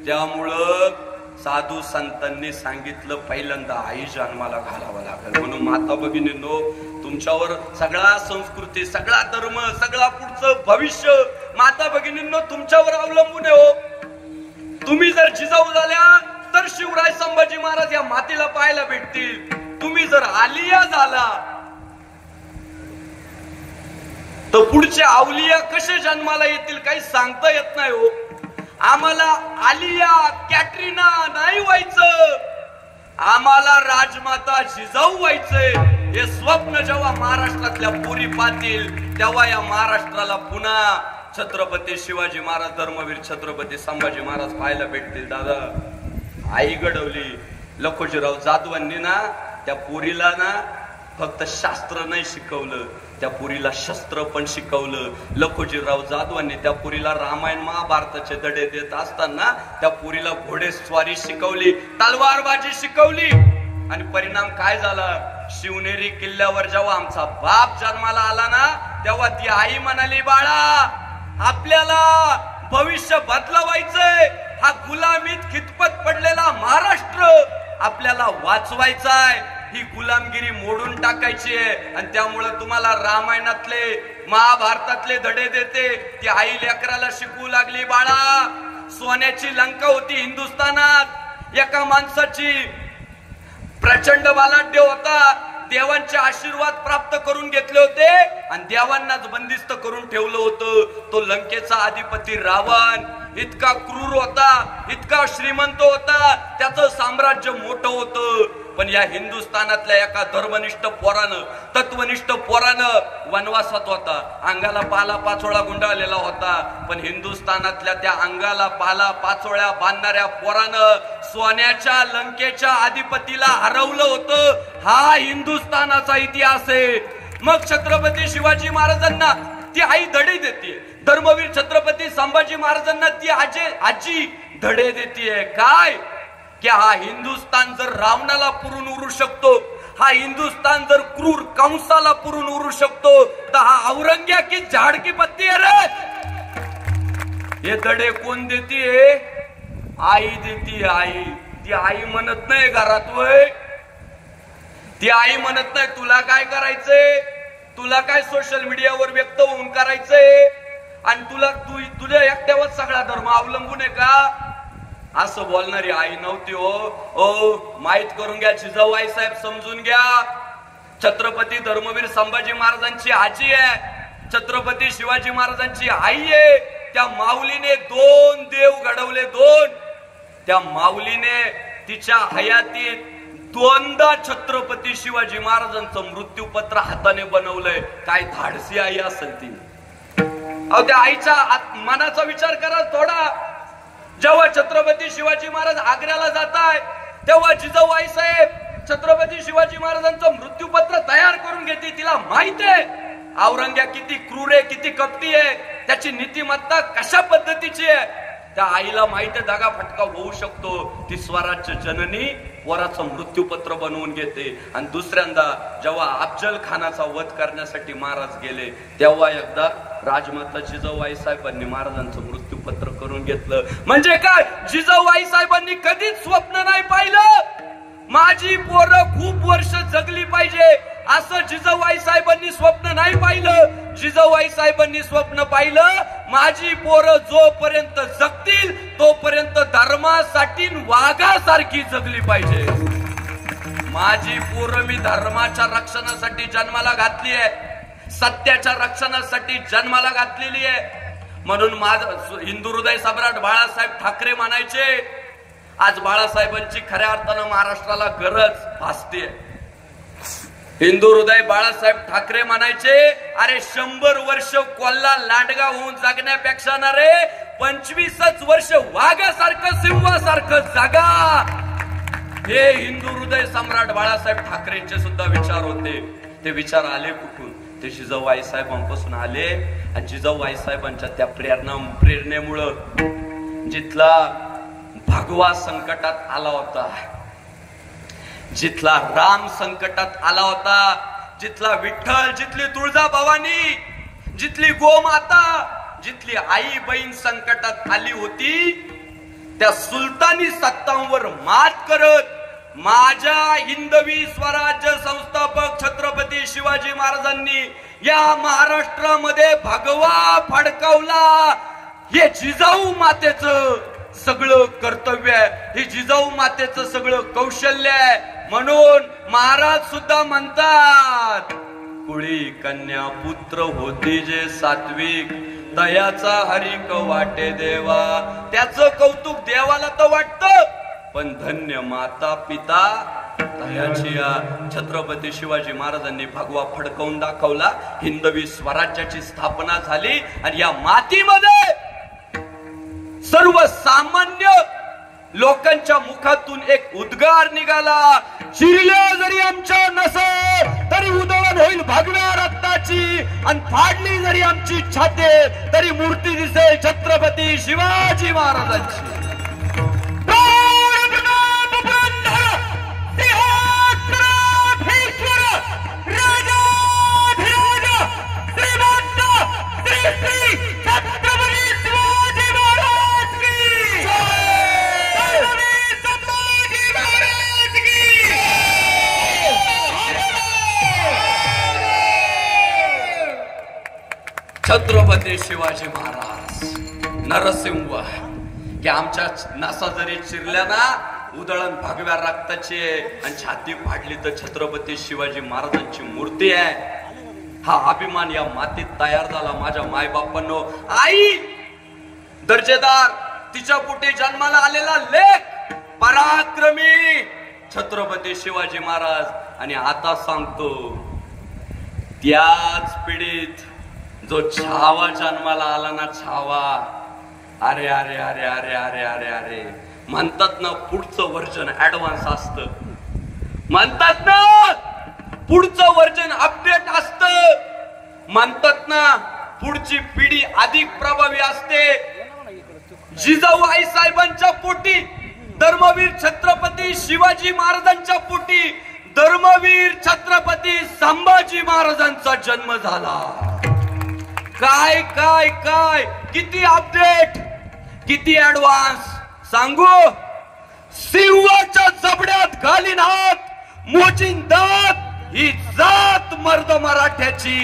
त्यामुळं साधू संतांनी सांगितलं, पहिल्यांदा आई जन्माला घालावं लागेल. म्हणून माता भगिनींनो, तुमच्यावर सगळा संस्कृती, सगळा धर्म, सगळा पुढचं भविष्य माता भगिनींनो तुमच्यावर अवलंबून आहे हो. तुम्ही जर जिजाऊ झाल्या तर शिवराय संभाजी महाराज या मातीला पाहायला भेटतील. तुम्ही जर आलिया झाला तर पुढचे अवलिया कसे जन्माला येतील काही सांगता येत नाही हो. आम्हाला आलिया कॅटरीना नाही व्हायचं, आम्हाला राजमाता जिजाऊ व्हायचंय. हे स्वप्न जेव्हा महाराष्ट्रातल्या पोरी पाहतील तेव्हा या महाराष्ट्राला पुन्हा छत्रपती शिवाजी महाराज धर्मवीर छत्रपती संभाजी महाराज पाहायला भेटतील. दादा, आई घडवली लखोजीराव जाधवांनी ना, त्या पोरीला ना फक्त शास्त्र नाही शिकवलं, त्या पुरीला शस्त्र पण शिकवलं. लखोजीराव जाधवांनी त्या पुरीला रामायण महाभारताचे धडे देत असताना त्या पुरीला घोडेस्वारी शिकवली, तलवारबाजी शिकवली. आणि परिणाम काय झाला? शिवनेरी किल्ल्यावर जेव्हा आमचा बाप जन्माला आला ना, तेव्हा ती आई म्हणाली, बाळा आपल्याला भविष्य बदलवायचंय, हा गुलामीत खितपत पडलेला महाराष्ट्र आपल्याला वाचवायचाय, ही गुलामगिरी मोडून टाकायची आहे. आणि त्यामुळे तुम्हाला रामायणातले महाभारतातले धडे देते. ती आई लेकराला शिकवू लागली, बाळा सोन्याची लंका होती हिंदुस्थानात, एका माणसाची प्रचंड बलाढ्य होता, देवांचे आशीर्वाद प्राप्त करून घेतले होते आणि देवांनाच बंदिस्त करून ठेवलं होतं. तो लंकेचा अधिपती रावण इतका क्रूर होता, इतका श्रीमंत होता, त्याचं साम्राज्य मोठं होतं. पण या हिंदुस्थानातल्या एका धर्मनिष्ठ पोरानं, तत्वनिष्ठ पोरानं वनवासात होता, अंगाला पाला पाचोळा गुंडाळलेला होता. पण हिंदुस्थानातल्या त्या अंगाला पाला पाचोळ्या बांधणाऱ्या पोरानं सोन्याच्या लंकेच्या अधिपतीला हरवलं होतं. हा हिंदुस्थानाचा इतिहास आहे. मग छत्रपती शिवाजी महाराजांना ती आई धडे देते, धर्मवीर छत्रपती संभाजी महाराजांना ती आजी धडे देते. काय की हा हिंदुस्थान जर रावणाला पुरून उरू शकतो, हा हिंदुस्थान जर क्रूर कंसाला पुरून उरू शकतो, तर हा औरंग्या की झाड की पत्ती आहे रे. हे धडे कोण देते? आई देती. आई ती आई म्हणत नाही घरात वय, ती आई म्हणत नाही तुला काय करायचंय, तुला काय सोशल मीडियावर व्यक्त होऊन करायचंय आणि तुझ्या एकट्यावर सगळा धर्म अवलंबून आहे का, असं बोलणारी आई नव्हती. ओ माहित करून घ्या, जिजाऊबाई साहेब समजून घ्या, छत्रपती धर्मवीर संभाजी महाराजांची आजी आहे, छत्रपती शिवाजी महाराजांची आई आहे. त्या माऊलीने 2 देव घडवले, 2. त्या माऊलीने तिच्या हयातीत 2दा छत्रपती शिवाजी महाराजांचं मृत्यूपत्र हाताने बनवलंय. काय धाडसी आई असेल ती. अहो त्या आईच्या मनाचा विचार करा थोडा. जेव्हा छत्रपती शिवाजी महाराज आग्र्याला जाताय, तेव्हा जिजाऊबाई साहेब छत्रपती शिवाजी महाराजांचं मृत्यूपत्र तयार करून घेते. तिला माहित आहे औरंग्या किती क्रूर आहे, किती कपटी आहे, त्याची नीतिमत्ता कशा पद्धतीची आहे. त्या आईला माहिती आहे दगा फटका होऊ शकतो. ती स्वराज्य जननी वराचं मृत्यूपत्र बनवून घेते. आणि दुसऱ्यांदा जेव्हा अफजल खानाचा वध करण्यासाठी महाराज गेले, तेव्हा एकदा राजमाता जिजाऊबाई साहेबांनी महाराजांचं मृत्यूपत्र करून घेतलं. म्हणजे काय, जिजाऊबाई साहेबांनी कधीच स्वप्न नाही पाहिलं माझी पोरं खूप वर्ष जगली पाहिजे, असं जिजाऊबाई साहेबांनी स्वप्न नाही पाहिलं. जिजाऊबाई साहेबांनी स्वप्न पाहिलं माझी पोरं जोपर्यंत जगतील तोपर्यंत धर्मासाठी वाघासारखी जगली पाहिजे. माझी पोरं मी धर्माच्या रक्षणासाठी जन्माला घातली आहे, सत्याच्या रक्षणासाठी जन्माला घातलेली आहे. म्हणून माझं हिंदू हृदय सम्राट बाळासाहेब ठाकरे म्हणायचे, आज बाळासाहेबांची खऱ्या अर्थानं महाराष्ट्राला गरज भासते. हिंदू हृदय बाळासाहेब ठाकरे म्हणायचे, अरे 100 वर्ष कोल्हा लांडगा होऊन जगण्यापेक्षा ना रे 25च वर्ष वाघासारखं सिंहासारखं जगा. हे हिंदू हृदय सम्राट बाळासाहेब ठाकरेंचे सुद्धा विचार होते. ते विचार आले कुठून? ते जिजाऊबाई साहेबांपासून आले. आणि जिजाऊबाई साहेबांच्या त्या प्रेरणेमुळं जिथला भगवा संकटात आला होता, जिथला राम संकटात आला होता, जिथला विठ्ठल, जिथली तुळजाभवानी, जिथली गोमाता, जिथली आई बहीण संकटात आली होती, त्या सुलतानी सत्तांवर मात करत माझ्या हिंदवी स्वराज्य संस्थापक छत्रपती शिवाजी महाराजांनी या महाराष्ट्रामध्ये भगवा फडकावला. हे जिजाऊ मातेचं सगळं कर्तव्य आहे, हे जिजाऊ मातेचं सगळं कौशल्य आहे. म्हणून महाराज सुद्धा म्हणतात, कुळी कन्या पुत्र होती जे सात्विक, दयाचा हरिक वाटे देवा. त्याचं कौतुक देवाला तर वाटतं, पण धन्य माता पिता दयाची. छत्रपती शिवाजी महाराजांनी भगवा फडकवून दाखवला, हिंदवी स्वराज्याची स्थापना झाली. आणि या मातीमध्ये सर्वसामान्य लोकांच्या मुखातून एक उद्गार निघाला, चिरल्या जरी आमच्या नसे तरी उधळण होईल भगव्या रक्ताची, आणि फाडली जरी आमची छाती तरी मूर्ती दिसेल छत्रपती शिवाजी महाराजांची. छत्रपती शिवाजी महाराज नरसिंह की आमच्या नसा जरी चिरल्या ना, उधळण भगव्या रक्ताची आहे आणि छाती फाडली तर छत्रपती शिवाजी महाराजांची मूर्ती आहे. हा अभिमान या मातीत तयार झाला माझ्या मायबापांनो. आई दर्जेदार, तिच्या पोटी जन्माला आलेला लेख पराक्रमी छत्रपती शिवाजी महाराज. आणि आता सांगतो त्याच पिढीत जो छावा जन्माला आला ना, छावा. अरे अरे अरे अरे अरे अरे अरे म्हणतात ना पुढचं वर्जन ऍडव्हान्स असत, म्हणतात ना पुढचं वर्जन अपडेट असत, म्हणतात ना पुढची पिढी अधिक प्रभावी असते. जिजाऊ आई साहेबांच्या पोटी धर्मवीर छत्रपती शिवाजी महाराजांच्या पोटी धर्मवीर छत्रपती संभाजी महाराजांचा जन्म झाला. काय काय काय किती अपडेट, किती ऍडव्हान्स सांगू. सिंहाच्या जबड्यात घालीन हात, मोचीन दात, ही जात मर्द मराठ्याची.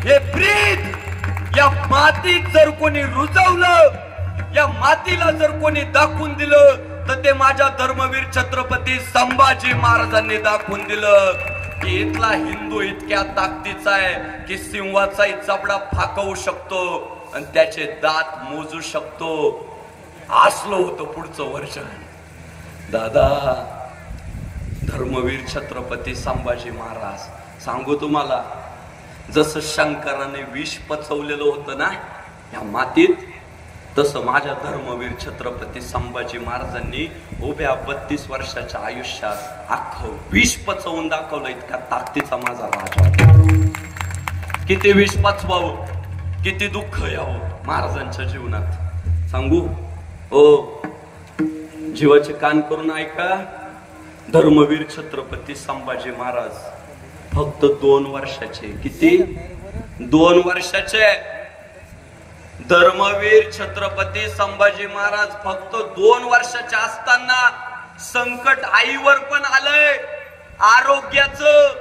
हे ब्रीद या मातीत जर कोणी रुजवलं, या मातीला जर कोणी दाखवून दिलं तर ते माझ्या धर्मवीर छत्रपती संभाजी महाराजांनी दाखवून दिलं की इथला हिंदू इतक्या ताकदीचा आहे की सिंहाचाही जबडा फाकवू शकतो आणि त्याचे दात मोजू शकतो. असलं होतं पुढचं वर्जन. दादा धर्मवीर छत्रपती संभाजी महाराज सांगू तुम्हाला, जसं शंकराने विष पचवलेलं होतं ना या मातीत, तसं माझ्या धर्मवीर छत्रपती संभाजी महाराजांनी उभ्या 32 वर्षाच्या आयुष्यात अख्खं विष पचवून दाखवलं. इतका ताकदीचा माझा राजा. किती विष पचवावं, किती दुःख यावं महाराजांच्या जीवनात सांगू. ओ जीवाचे कान करून ऐका. धर्मवीर छत्रपती संभाजी महाराज फक्त 2 वर्षाचे. किती? 2 वर्षाचे. धर्मवीर छत्रपती संभाजी महाराज फक्त 2 वर्षाचे असताना संकट आईवर पण आलंय आरोग्याचं,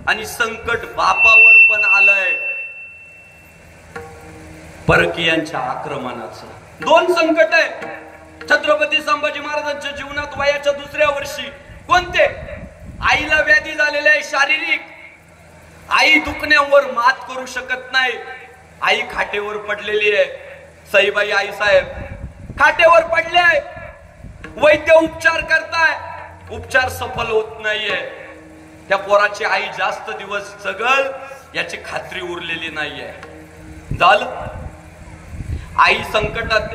आणि संकट बापावर पण आलंय परकीयांच्या आक्रमणाचं. 2 संकट आहे छत्रपती संभाजी महाराजांच्या जीवनात वयाच्या 2ऱ्या वर्षी. कोणते? आईला व्याधी झालेले आहे शारीरिक. आई दुखण्यावर मात करू शकत नाही. आई खाटेवर पडलेली आहे. सईबाई आई साहेब खाटेवर पडले आहे. वैद्य उपचार करताय, उपचार सफल होत नाहीये. त्या पोराची आई जास्त दिवस जगल याची खात्री उरलेली नाहीये. झालं आई संकटात.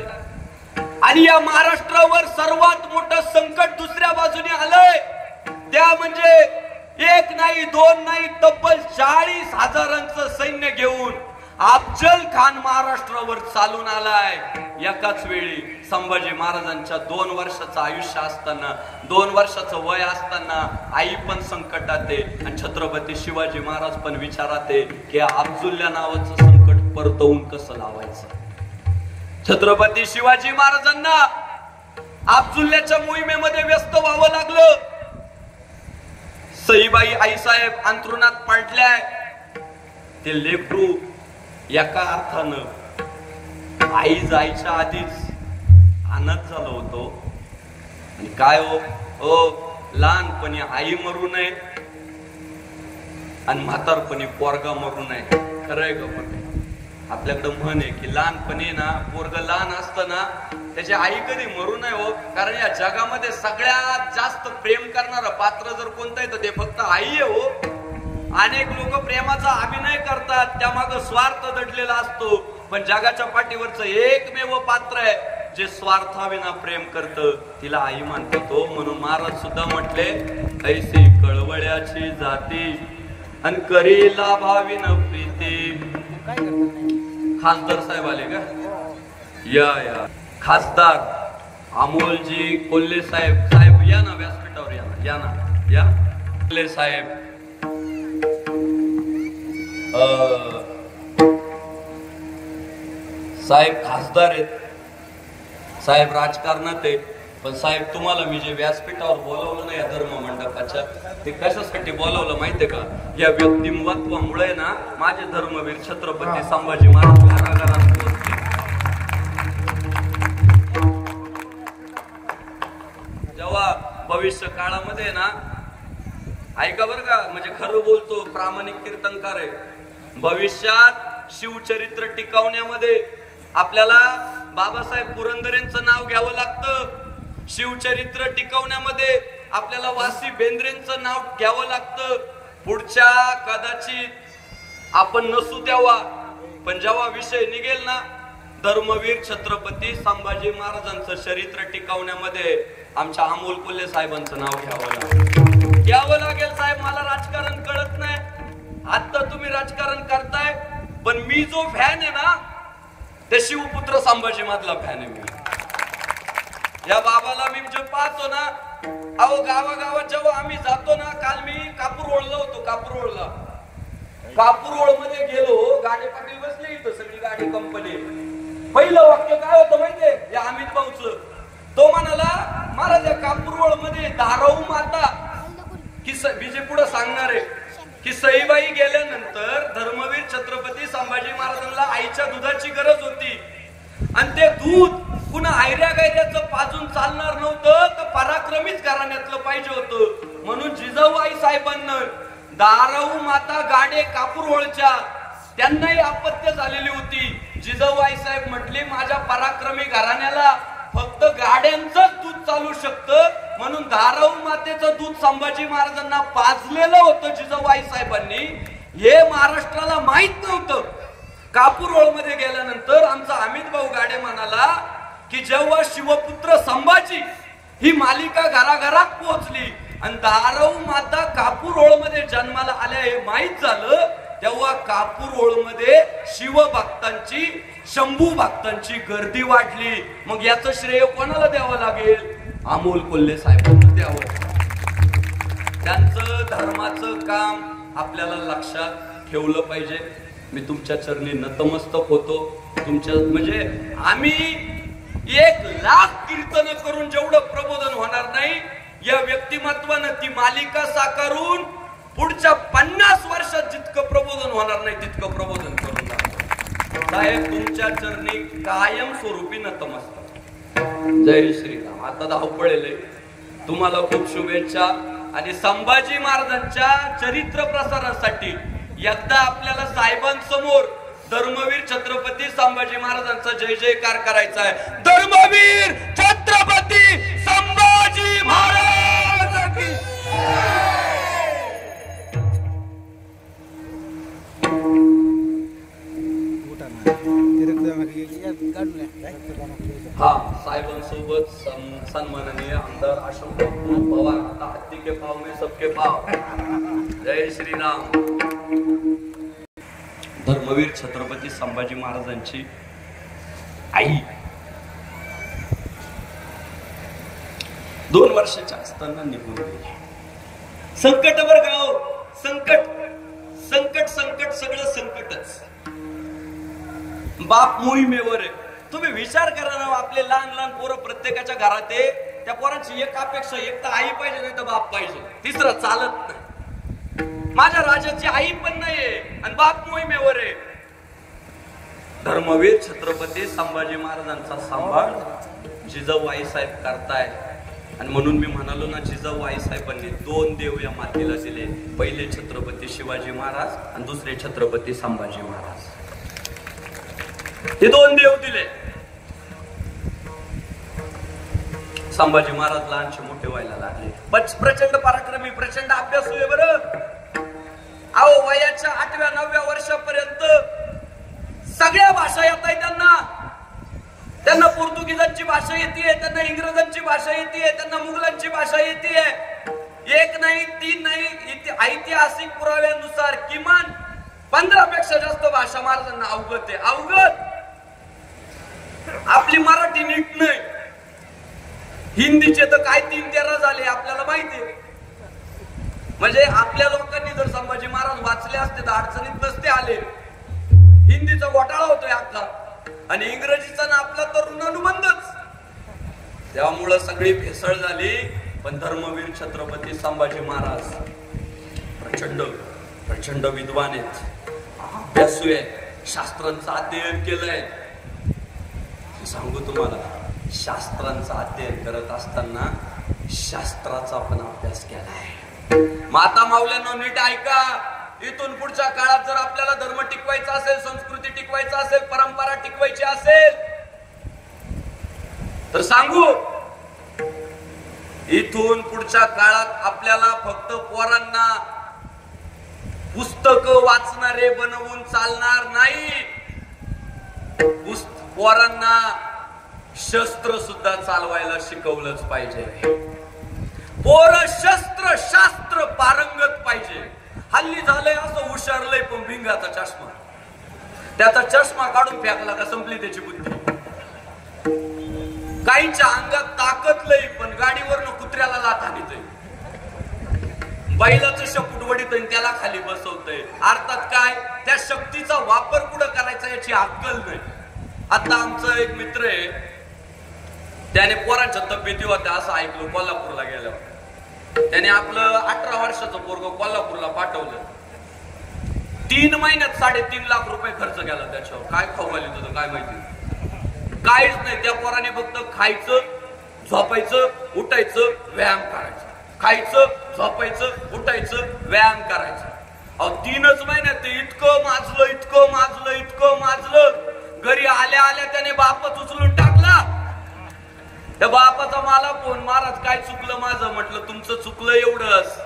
आणि या महाराष्ट्रावर सर्वात मोठं संकट दुसऱ्या बाजूने आलंय. त्या म्हणजे 1 नाही 2 नाही तब्बल 40,000चं सैन्य घेऊन अफजल खान महाराष्ट्रावर चालून आलाय. एकाच वेळी संभाजी महाराजांच्या 2 वर्षाचं आयुष्य असताना, 2 वर्षाचं वय असताना आई पण संकटात आहे आणि छत्रपती शिवाजी महाराज पण विचारात आहे की अफजुल्ल्या नावाचं संकट परतवून कसं लावायचं. छत्रपती शिवाजी महाराजांना अफजुल्ल्याच्या मोहिमेमध्ये व्यस्त व्हावं लागलं. सईबाई आईसाहेब अंथरुणात पडल्याय. ते लेकरू एका अर्थानं आई जायच्या आधीच अनाथ झालं होतो. आणि काय हो लहानपणी आई मरू नये आणि म्हातारपणी पोरगा मरू नये. खरंय का? पण आपल्याकडे म्हण आहे की लहानपणी ना पोरग लहान असतं ना त्याची आई कधी मरू नये हो. कारण या जगामध्ये सगळ्यात जास्त प्रेम करणारं पात्र जर कोणतं आहे तर ते फक्त आई आहे हो. अनेक लोक प्रेमाचा अभिनय करतात, त्यामागे स्वार्थ दडलेला असतो. पण जगाच्या पाठीवरचं एकमेव पात्र आहे जे स्वार्थाविना प्रेम करतं, तिला आई मानतो. म्हणून महाराज सुद्धा म्हटले, ऐसी कळवळ्याची जाती आणि करीला भाविन प्रीती. खासदार साहेब आले का? या खासदार अमोलजी कोल्हे साहेब. साहेब या ना व्यासपीठावर, या ना या कोल्हे साहेब. साहेब खासदार आहेत, साहेब राजकारणात आहे. पण साहेब तुम्हाला मी जे व्यासपीठावर बोलवलं ना या धर्म मंडपाच्या, ते कशासाठी बोलवलं माहितीये का? या व्यक्तिमत्वामुळे ना माझे धर्मवीर छत्रपती संभाजी महाराज घराघरात पोहोचले. जेव्हा भविष्य काळामध्ये ना, ऐका बरं का, म्हणजे खरं बोलतो, प्रामाणिक कीर्तनकार आहे. भविष्यात शिवचरित्र टिकवण्यामध्ये आपल्याला बाबासाहेब पुरंदरेंचं नाव घ्यावं लागतं. शिवचरित्र टिकवण्यामध्ये आपल्याला वासी बेंद्रेंचं नाव घ्यावं लागतं. पुढच्या कदाचित आपण नसू तेव्हा, पण जेव्हा विषय निघेल ना, धर्मवीर छत्रपती संभाजी महाराजांचं चरित्र टिकवण्यामध्ये आमच्या अमोल कोल्हे साहेबांचं नाव घ्यावं लागेल. साहेब, मला राजकारण कळत नाही, आता तुम्ही राजकारण करताय, पण मी जो फॅन आहे ना, ते शिवपुत्र संभाजी मधला फॅन आहे मी. या बाबाला मी जे पाहतो ना, अहो गावागावात जेव्हा आम्ही जातो ना, काल मी कापूरहोळला होतो. कापूरहोळ मध्ये गेलो, गाडी पाटील बसले इथं, सगळी गाडी कंपनी. पहिलं वाक्य काय होतं माहितीये या अमित भाऊचं? तो म्हणाला, महाराज या कापूरहोळ मध्ये धाराऊ माता की विजय पुढे सांगणार आहे की सईबाई गेल्यानंतर धर्मवीर छत्रपती संभाजी महाराजांना आईच्या दुधाची गरज होती, आणि ते दूध पुन्हा आयऱ्या गायऱ्याचं पाजून चालणार नव्हतं, तर पराक्रमीच घराण्यातलं पाहिजे होतं. म्हणून जिजाऊबाई साहेबांना धाराऊ माता गाडे कापूरहोळच्या त्यांनाही अपत्य झालेली होती. जिजाऊबाई साहेब म्हटले, माझ्या पराक्रमी घराण्याला फक्त गाड्यांचंच दूध चालू शकतं, म्हणून धाराऊ मातेचं दूध संभाजी महाराजांना पाजलेलं होतं जिजाऊबाई साहेबांनी. हे महाराष्ट्राला माहित नव्हतं. कापूरहोळ मध्ये गेल्यानंतर आमचा अमित भाऊ गाडे म्हणाला की जेव्हा शिवपुत्र संभाजी ही मालिका घराघरात पोहोचली आणि धाराऊ माता कापूरहोळ मध्ये जन्माला आल्या हे माहित झालं, तेव्हा कापूरहोळ मध्ये शिवभक्तांची, शंभू भक्तांची गर्दी वाढली. मग याचं श्रेय कोणाला द्यावं लागेल? अमोल कोल्हे साहेबांना द्यावं. त्यांचं धर्माचं काम आपल्याला लक्षात ठेवलं पाहिजे. मी तुमच्या चरणी नतमस्तक होतो. तुमच्या म्हणजे आम्ही 1,00,000 कीर्तन करून जेवढं प्रबोधन होणार नाही, या व्यक्तिमत्वानं ती मालिका साकारून पुढच्या 50 वर्षात जितकं प्रबोधन होणार नाही तितकं प्रबोधन करून साहेब तुमच्या चरणी कायम स्वरूपी नतमस्तक. जय श्रीराम. आता धावपळेल, तुम्हाला खूप शुभेच्छा. आणि संभाजी महाराजांच्या चरित्र प्रसारासाठी एकदा आपल्याला साहेबांसमोर धर्मवीर छत्रपती संभाजी महाराजांचा जय जयकार करायचा आहे. धर्मवीर छत्रपती संभाजी महाराज की हा. साहेबांसोबत सन्माननीय आमदार अशोक पवार, आता हत्ती के पाव में सबके पाव. जय श्रीराम. धर्मवीर छत्रपती संभाजी महाराजांची आई 2 वर्षाच्या असताना निघून गेली. संकट वर गाव, संकट संकट संकट सगळं संकटच. बाप मोहिमेवर आहे. तुम्ही विचार करा ना, आपले लहान लहान पोरं प्रत्येकाच्या घरात आहे, त्या पोरांची एक अपेक्षा, एक तर आई पाहिजे नाही तर बाप पाहिजे, तिसरं चालत नाही. माझ्या राजाची आई पण नाहीये आणि बाप मोहिमेवर आहे. धर्मवीर छत्रपती संभाजी महाराजांचा सांभाळ जिजाऊबाई साहेब करताय. आणि म्हणून मी म्हणालो ना, जिजाऊबाई साहेबांनी 2 देव या मातीला दिले. पहिले छत्रपती शिवाजी महाराज आणि दुसरे छत्रपती संभाजी महाराज. हे 2 देव दिले. संभाजी महाराज लहानचे मोठे व्हायला लागले. प्रचंड पराक्रमी, प्रचंड अभ्यासू आहे बरं. अहो वयाच्या 8व्या 9व्या वर्षापर्यंत सगळ्या भाषा येत आहे त्यांना. त्यांना पोर्तुगीजांची भाषा येते, त्यांना इंग्रजांची भाषा येते, त्यांना मुघलांची भाषा येते. 1 नाही 3 नाही, ऐतिहासिक पुराव्यानुसार किमान 15 पेक्षा जास्त भाषा महाराजांना अवगत आहे. अवगत. आपली मराठी नीट नाही. हिंदीचे तर काय 3-13 झाले आपल्याला माहिती आहे. म्हणजे आपल्या लोकांनी जर संभाजी महाराज वाचले असते तर अडचणीत नसते आले. हिंदीचा घोटाळा होतोय अख्खा आणि इंग्रजीचा ना आपला तर ऋणानुबंधच. त्यामुळं सगळी भेसळ झाली. पण धर्मवीर छत्रपती संभाजी महाराज प्रचंड प्रचंड विद्वान आहेत, अभ्यासू आहे, शास्त्रांचं अध्ययन केलंय. सांगू तुम्हाला, शास्त्रांचं अध्ययन करत असताना शास्त्राचा पण अभ्यास केलाय. माता माऊल्यांनो नीट ऐका, इथून पुढच्या काळात जर आपल्याला धर्म टिकवायचा असेल, संस्कृती टिकवायचा असेल, परंपरा टिकवायची असेल तर सांगू, इथून पुढच्या काळात आपल्याला फक्त पोरांना पुस्तकं वाचणारे बनवून चालणार नाही. पोरांना शस्त्र सुद्धा चालवायला शिकवलंच पाहिजे. पोर शस्त्र शास्त्र पारंगत पाहिजे. हल्ली झालंय असं हुशारलंय पण भिंगाचा चष्मा, त्याचा चष्मा काढून फेकला का संपली त्याची बुद्धी. काहींच्या अंगात ताकद लई पण गाडीवरनं कुत्र्याला लाथ आणतंय, बैलाचं शपूट वडीतंय, त्याला खाली बसवतंय. अर्थात काय, त्या शक्तीचा वापर कुठं करायचा याची अक्कल नाही. आता आमचा एक मित्र आहे, त्याने पोरांच्या तब्येती होत्या असं ऐकलं कोल्हापूरला गेल्यावर. त्याने आपलं 18 वर्षाचं पोरग कोल्हापूरला पाठवलं. 3 महिन्यात 3.5 लाख रुपये खर्च केला त्याच्यावर. काय खाऊ घाली तुझं काय माहिती, काहीच नाही. त्या पोराने फक्त खायचं, झोपायचं, उठायचं, व्यायाम करायचं. खायचं, झोपायचं, उठायचं, व्यायाम करायचं. अहो 3च महिन्यात ते इतकं माजलं, इतकं माजलं, इतकं माजलं. घरी आल्या आल्या त्याने बापच उचलून टाकला. त्या बापाचा मला फोन, महाराज काय चुकलं माझं. म्हटलं तुमचं चुकलं एवढंच,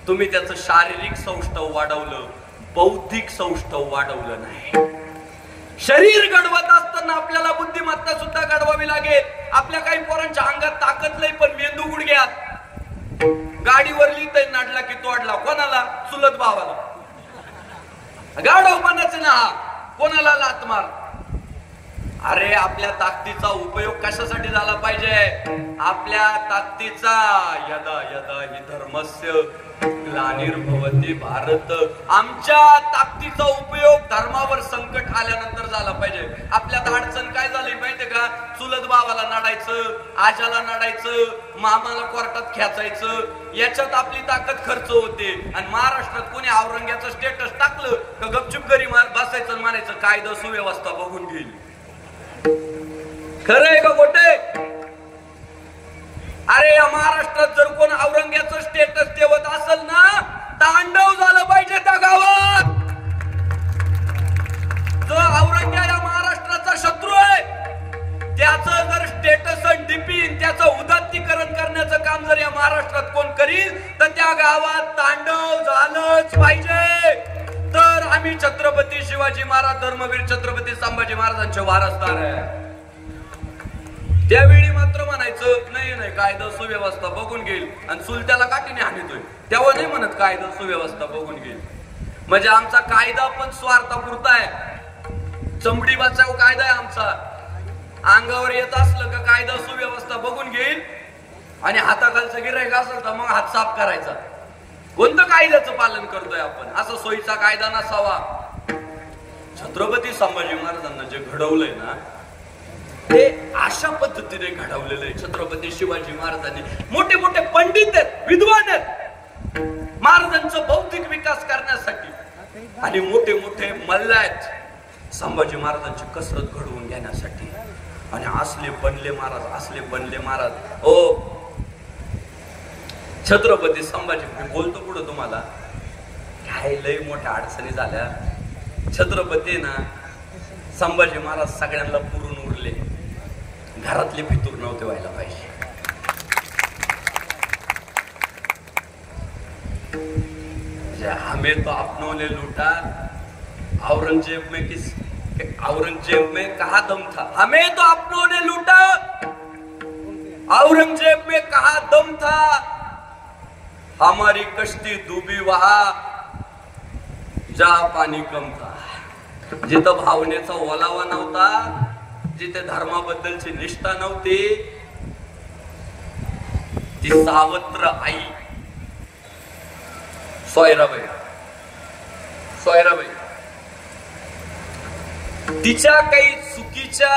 तुम्ही त्याचं शारीरिक सौष्ठव वाढवलं, बौद्धिक सौष्ठव वाढवलं नाही. शरीर घडवत असताना आपल्याला बुद्धिमत्ता सुद्धा घडवावी लागेल. आपल्या काही पोरांच्या अंगात ताकद नाही पण मेंदू गुडघ्यात. गाडीवर लिहितय नाडला की तोडला, कोणाला? चुलत भावाला. गाढवपणाचं ना, कोणाला लात मार. अरे आपल्या ताकदीचा उपयोग कशासाठी झाला पाहिजे? आपल्या ताकदीचा यदा यदा हि धर्मस्य ग्लानिर्भवति भारत, आमच्या ताकदीचा उपयोग धर्मावर संकट आल्यानंतर झाला पाहिजे. आपल्यात अडचण काय झाली माहितीये का? चुलत भावाला नाडायचं, आजाला नाडायचं, मामाला कोर्टात खेचायचं, याच्यात आपली ताकद खर्च होते. आणि महाराष्ट्रात कोणी औरंग्याचं स्टेटस टाकलं का गपचूप घरी बसायचं, म्हणायचं कायदा सुव्यवस्था बघून घेईल. खरंय का खोटे? अरे या महाराष्ट्रात जर कोण औरंग्याचं स्टेटस ठेवत असेल ना, तांडव झालं पाहिजे त्या गावात. जो औरंग्या या महाराष्ट्राचा शत्रू आहे, त्याचं जर स्टेटस आणि डीपी त्याचं उदात्तीकरण करण्याचं काम जर या महाराष्ट्रात कोण करील तर त्या गावात तांडव झालंच पाहिजे. तर आम्ही छत्रपती शिवाजी महाराज, धर्मवीर छत्रपती संभाजी महाराजांचे वारसदार आहे. त्यावेळी मात्र म्हणायचं नाही नाही कायदा सुव्यवस्था बघून घेईल, आणि चुलत्याला काठीने हाणतोय तेव्हा नाही म्हणत कायदा सुव्यवस्था बघून घेईल. म्हणजे आमचा कायदा पण स्वार्थापुरता आहे, चमडी बचाव कायदा आहे आमचा. अंगावर येत असलं का कायदा सुव्यवस्था बघून घेईल, आणि हाताखालचं गिऱ्हाईक असेल तर मग हात साफ करायचा. कोणतं कायद्याचं पालन करतोय आपण? असं सोयीचा कायदा नसावा. छत्रपती संभाजी महाराजांना जे घडवलंय ना, ते अशा पद्धतीने घडवलेलं आहे. छत्रपती शिवाजी महाराजांनी मोठे मोठे पंडित आहेत, विद्वान आहेत महाराजांचा बौद्धिक विकास करण्यासाठी, आणि मोठे मोठे मल्ल आहेत संभाजी महाराजांची कसरत घडवून घेण्यासाठी. आणि असले बनले महाराज, असले बनले महाराज. ओ छत्रपती संभाजी, मी बोलतो पुढे तुम्हाला, काय लय मोठ्या अडचणी झाल्या. छत्रपती ना संभाजी महाराज सगळ्यांना पुरून उरले, घरातले फितूर नव्हते व्हायला पाहिजे. हमें तो अपनों ने लूटा, औरंगजेब में कहा दम था. हमें तो अपनों ने लूटा, औरंगजेब में कहा दम था. हमारी कश्ती डूबी वहा जहां पाणी कम था. जिथं भावनेचा ओलावा नव्हता, जिथे धर्माबद्दलची निष्ठा नव्हती, ती सावत्र आई सोयराबाई तिच्या काही चुकीच्या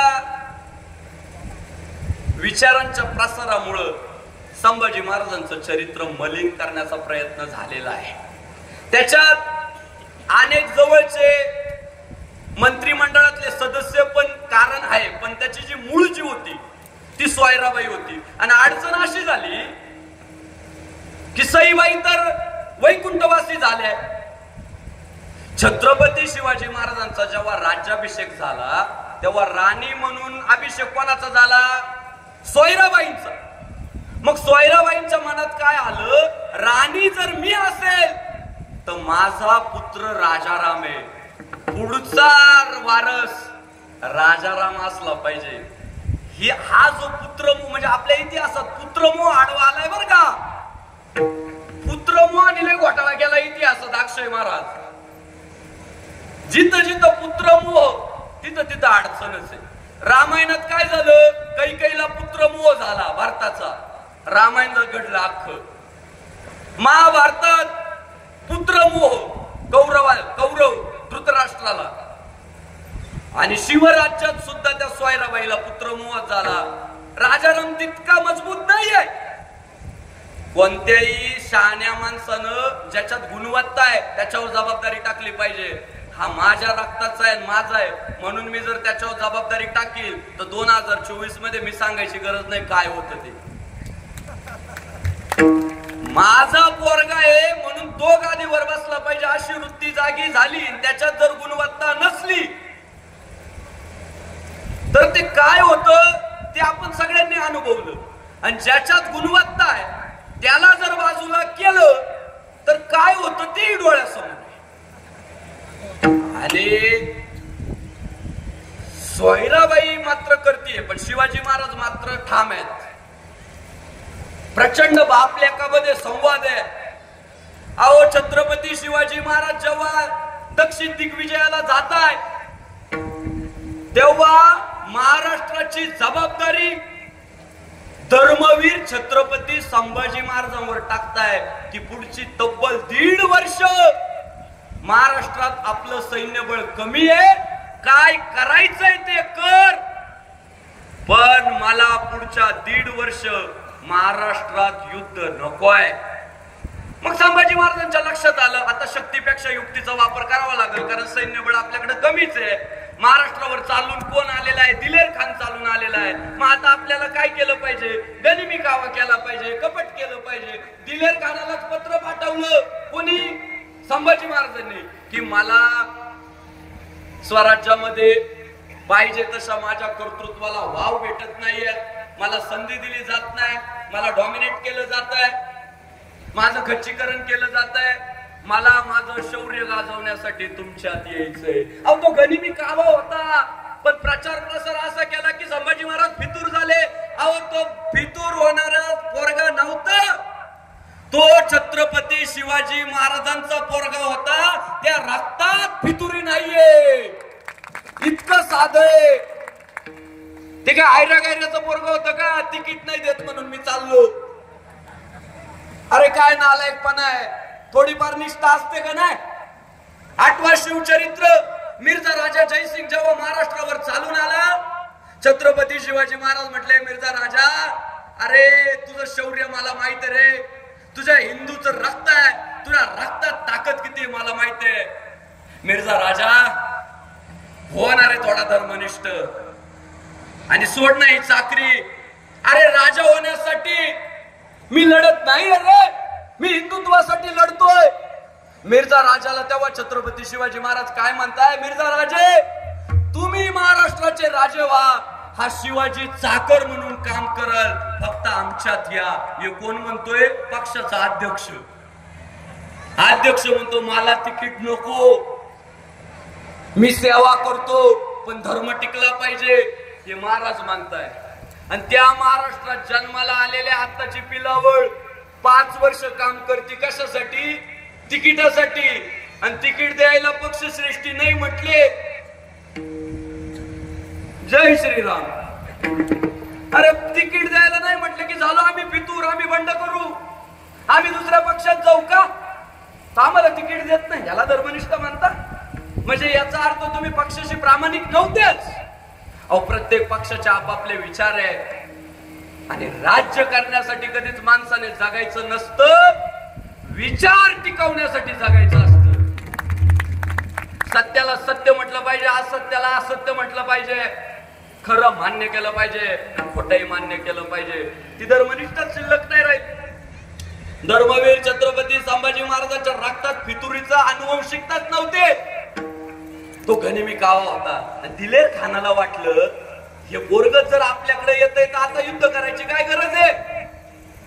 विचारांच्या प्रसारामुळं संभाजी महाराजांचं चरित्र मलिन करण्याचा प्रयत्न झालेला आहे. त्याच्यात अनेक जवळचे मंत्रिमंडळातले सदस्य पण कारण आहे, पण त्याची जी मूळ जी होती ती सोयराबाई होती. आणि अडचण अशी झाली की सईबाई तर वैकुंठवासी झाल्या. छत्रपती शिवाजी महाराजांचा जेव्हा राज्याभिषेक झाला तेव्हा राणी म्हणून अभिषेक कोणाचा झाला? सोयराबाईंचा. मग सोयराबाईंच्या मनात काय आलं, राणी जर मी असेल तर माझा पुत्र राजाराम आहे, पुढचा वारस राजाराम असला पाहिजे. हा जो पुत्रमोह म्हणजे आपल्या इतिहासात पुत्रमोह आडवा आलाय बर का. पुत्रमोह आणि लय घोटाळा केला इतिहासात अक्षय महाराज. जिथं जिथं पुत्रमोह तिथं तिथं अडचणच आहे. रामायणात काय झालं, कैकेयीला पुत्रमोह झाला भारताचा, रामायण घडलं अख्खं. महाभारतात पुत्रमोह कौरव धृतराष्ट्राला. आणि शिवराज्यात सुद्धा त्या सोयराबाईला पुत्रमोह झाला. राजाराम तितका मजबूत नाहीये. कोणत्याही शहाण्या माणसानं ज्याच्यात गुणवत्ता आहे त्याच्यावर जबाबदारी टाकली पाहिजे. हा माझ्या रक्ताचा आहे, माझा आहे म्हणून मी जर त्याच्यावर जबाबदारी टाकील तर 2024 मध्ये मी सांगायची गरज नाही काय होतं ते. माझा पोरगा आहे म्हणून तो गादीवर बसला पाहिजे अशी वृत्ती जागी झाली. त्याच्यात जर गुणवत्ता नसली तर ते काय होतं ते आपण सगळ्यांनी अनुभवलं. आणि ज्याच्यात गुणवत्ता आहे त्याला जर बाजूला केलं तर काय होतं ते डोळ्यासमोर. आणि सोयराबाई मात्र करतीये पण शिवाजी महाराज मात्र ठाम आहेत. प्रचंड बापलेकामध्ये संवाद आहे. अहो छत्रपती शिवाजी महाराज जेव्हा दक्षिण दिग्विजयाला जाताय तेव्हा महाराष्ट्राची जबाबदारी धर्मवीर छत्रपती संभाजी महाराजांवर टाकताय की पुढची तब्बल 1.5 वर्ष महाराष्ट्रात आपलं सैन्यबळ कमी आहे, काय करायचंय ते कर, पण मला पुढच्या 1.5 वर्ष महाराष्ट्रात युद्ध नकोय. मग संभाजी महाराजांच्या लक्षात आलं आता शक्तीपेक्षा युक्तीचा वापर करावा लागेल कारण सैन्यबळ आपल्याकडे कमीच आहे. महाराष्ट्रावर चालून कोण आलेला आहे? दिलेर खान चालून आलेला आहे. मग आता आपल्याला काय केलं पाहिजे? गनिमी कावा केला पाहिजे, कपट केलं पाहिजे. दिलेर खानालाच पत्र पाठवलं कोणी? संभाजी महाराजांनी की मला स्वराज्यामध्ये पाहिजे तशा माझ्या कर्तृत्वाला वाव भेटत नाहीये, मला संधी दिली जात नाही, मला डॉमिनेट केलं जात आहे, माझं खच्चीकरण केलं जात आहे, मला माझं शौर्य गाजवण्यासाठी तुमच्यात यायचंय. अहो तो गनिमी कावा होता पण प्रचार प्रसार असा केला की संभाजी महाराज फितूर झाले. अहो तो फितूर होणारा पोरगा नव्हता, तो छत्रपती शिवाजी महाराजांचा पोरगा होता. त्या रक्तात फितुरी नाहीये, इतकं साधं. ते काय आयरा गायऱ्याचं पोरगा होतं का? तिकीट नाही देत म्हणून मी चाललो. अरे काय नालायकपणा आहे. थोडीफार निष्ठा असते का नाही? 8वा शिवचरित्र मिर्झा राजा जयसिंग जेव्हा महाराष्ट्रावर चालून आला छत्रपती शिवाजी महाराज म्हटले मिर्झा राजा अरे तुझं शौर्य मला माहित आहे रे, तुझ्या हिंदूचं रक्त आहे, तुझ्या रक्तात ताकद किती मला माहित आहे. मिर्झा राजा होणार आहे थोडा धर्मनिष्ठ आणि सोड नाही चाकरी. अरे राजा होण्यासाठी मी लढत नाही रे, मी हिंदुत्वासाठी लढतोय. मिर्झा राजाला तेव्हा छत्रपती शिवाजी महाराज काय म्हणताय? मिर्झा राजे तुम्ही महाराष्ट्राचे राजे व्हा, हा शिवाजी चाकर म्हणून काम करल, फक्त आमच्यात या. हे कोण म्हणतोय? पक्षाचा अध्यक्ष. अध्यक्ष म्हणतो मला तिकीट नको, मी सेवा करतो पण धर्म टिकला पाहिजे, हे महाराज मानताय. आणि त्या महाराष्ट्रात जन्माला आलेल्या आत्ताची पिलावळ 5 वर्ष काम करते कशासाठी? तिकिटासाठी. आणि तिकीट द्यायला पक्षश्रेष्ठी नाही म्हटले. जय श्रीराम. अरे तिकीट द्यायला नाही म्हटले की झालो आम्ही फितूर, आम्ही बंड करू, आम्ही दुसऱ्या पक्षात जाऊ का? आम्हाला तिकीट देत नाही याला धर्मनिष्ठ म्हणता? म्हणजे याचा अर्थ तुम्ही पक्षाशी प्रामाणिक नव्हतेच. अहो प्रत्येक पक्षाचे आपापले विचार आहेत आणि राज्य करण्यासाठी कधीच माणसाने जगायचं नसतं, विचार टिकवण्यासाठी जगायचं असतं. सत्याला सत्य म्हटलं पाहिजे, असत्याला असत्य म्हटलं पाहिजे. खरं मान्य केलं पाहिजे, खोटंही मान्य केलं पाहिजे. ती धर्मनिष्ठाच शिल्लक नाही राहील. धर्मवीर छत्रपती संभाजी महाराजांच्या रक्तात फितुरीचा अनुवंशिकताच नव्हते. तो गनिमी कावा होता. दिलेर खानाला वाटलं हे पोरग जर आपल्याकडे येतंय तर आता युद्ध करायची काय गरज आहे.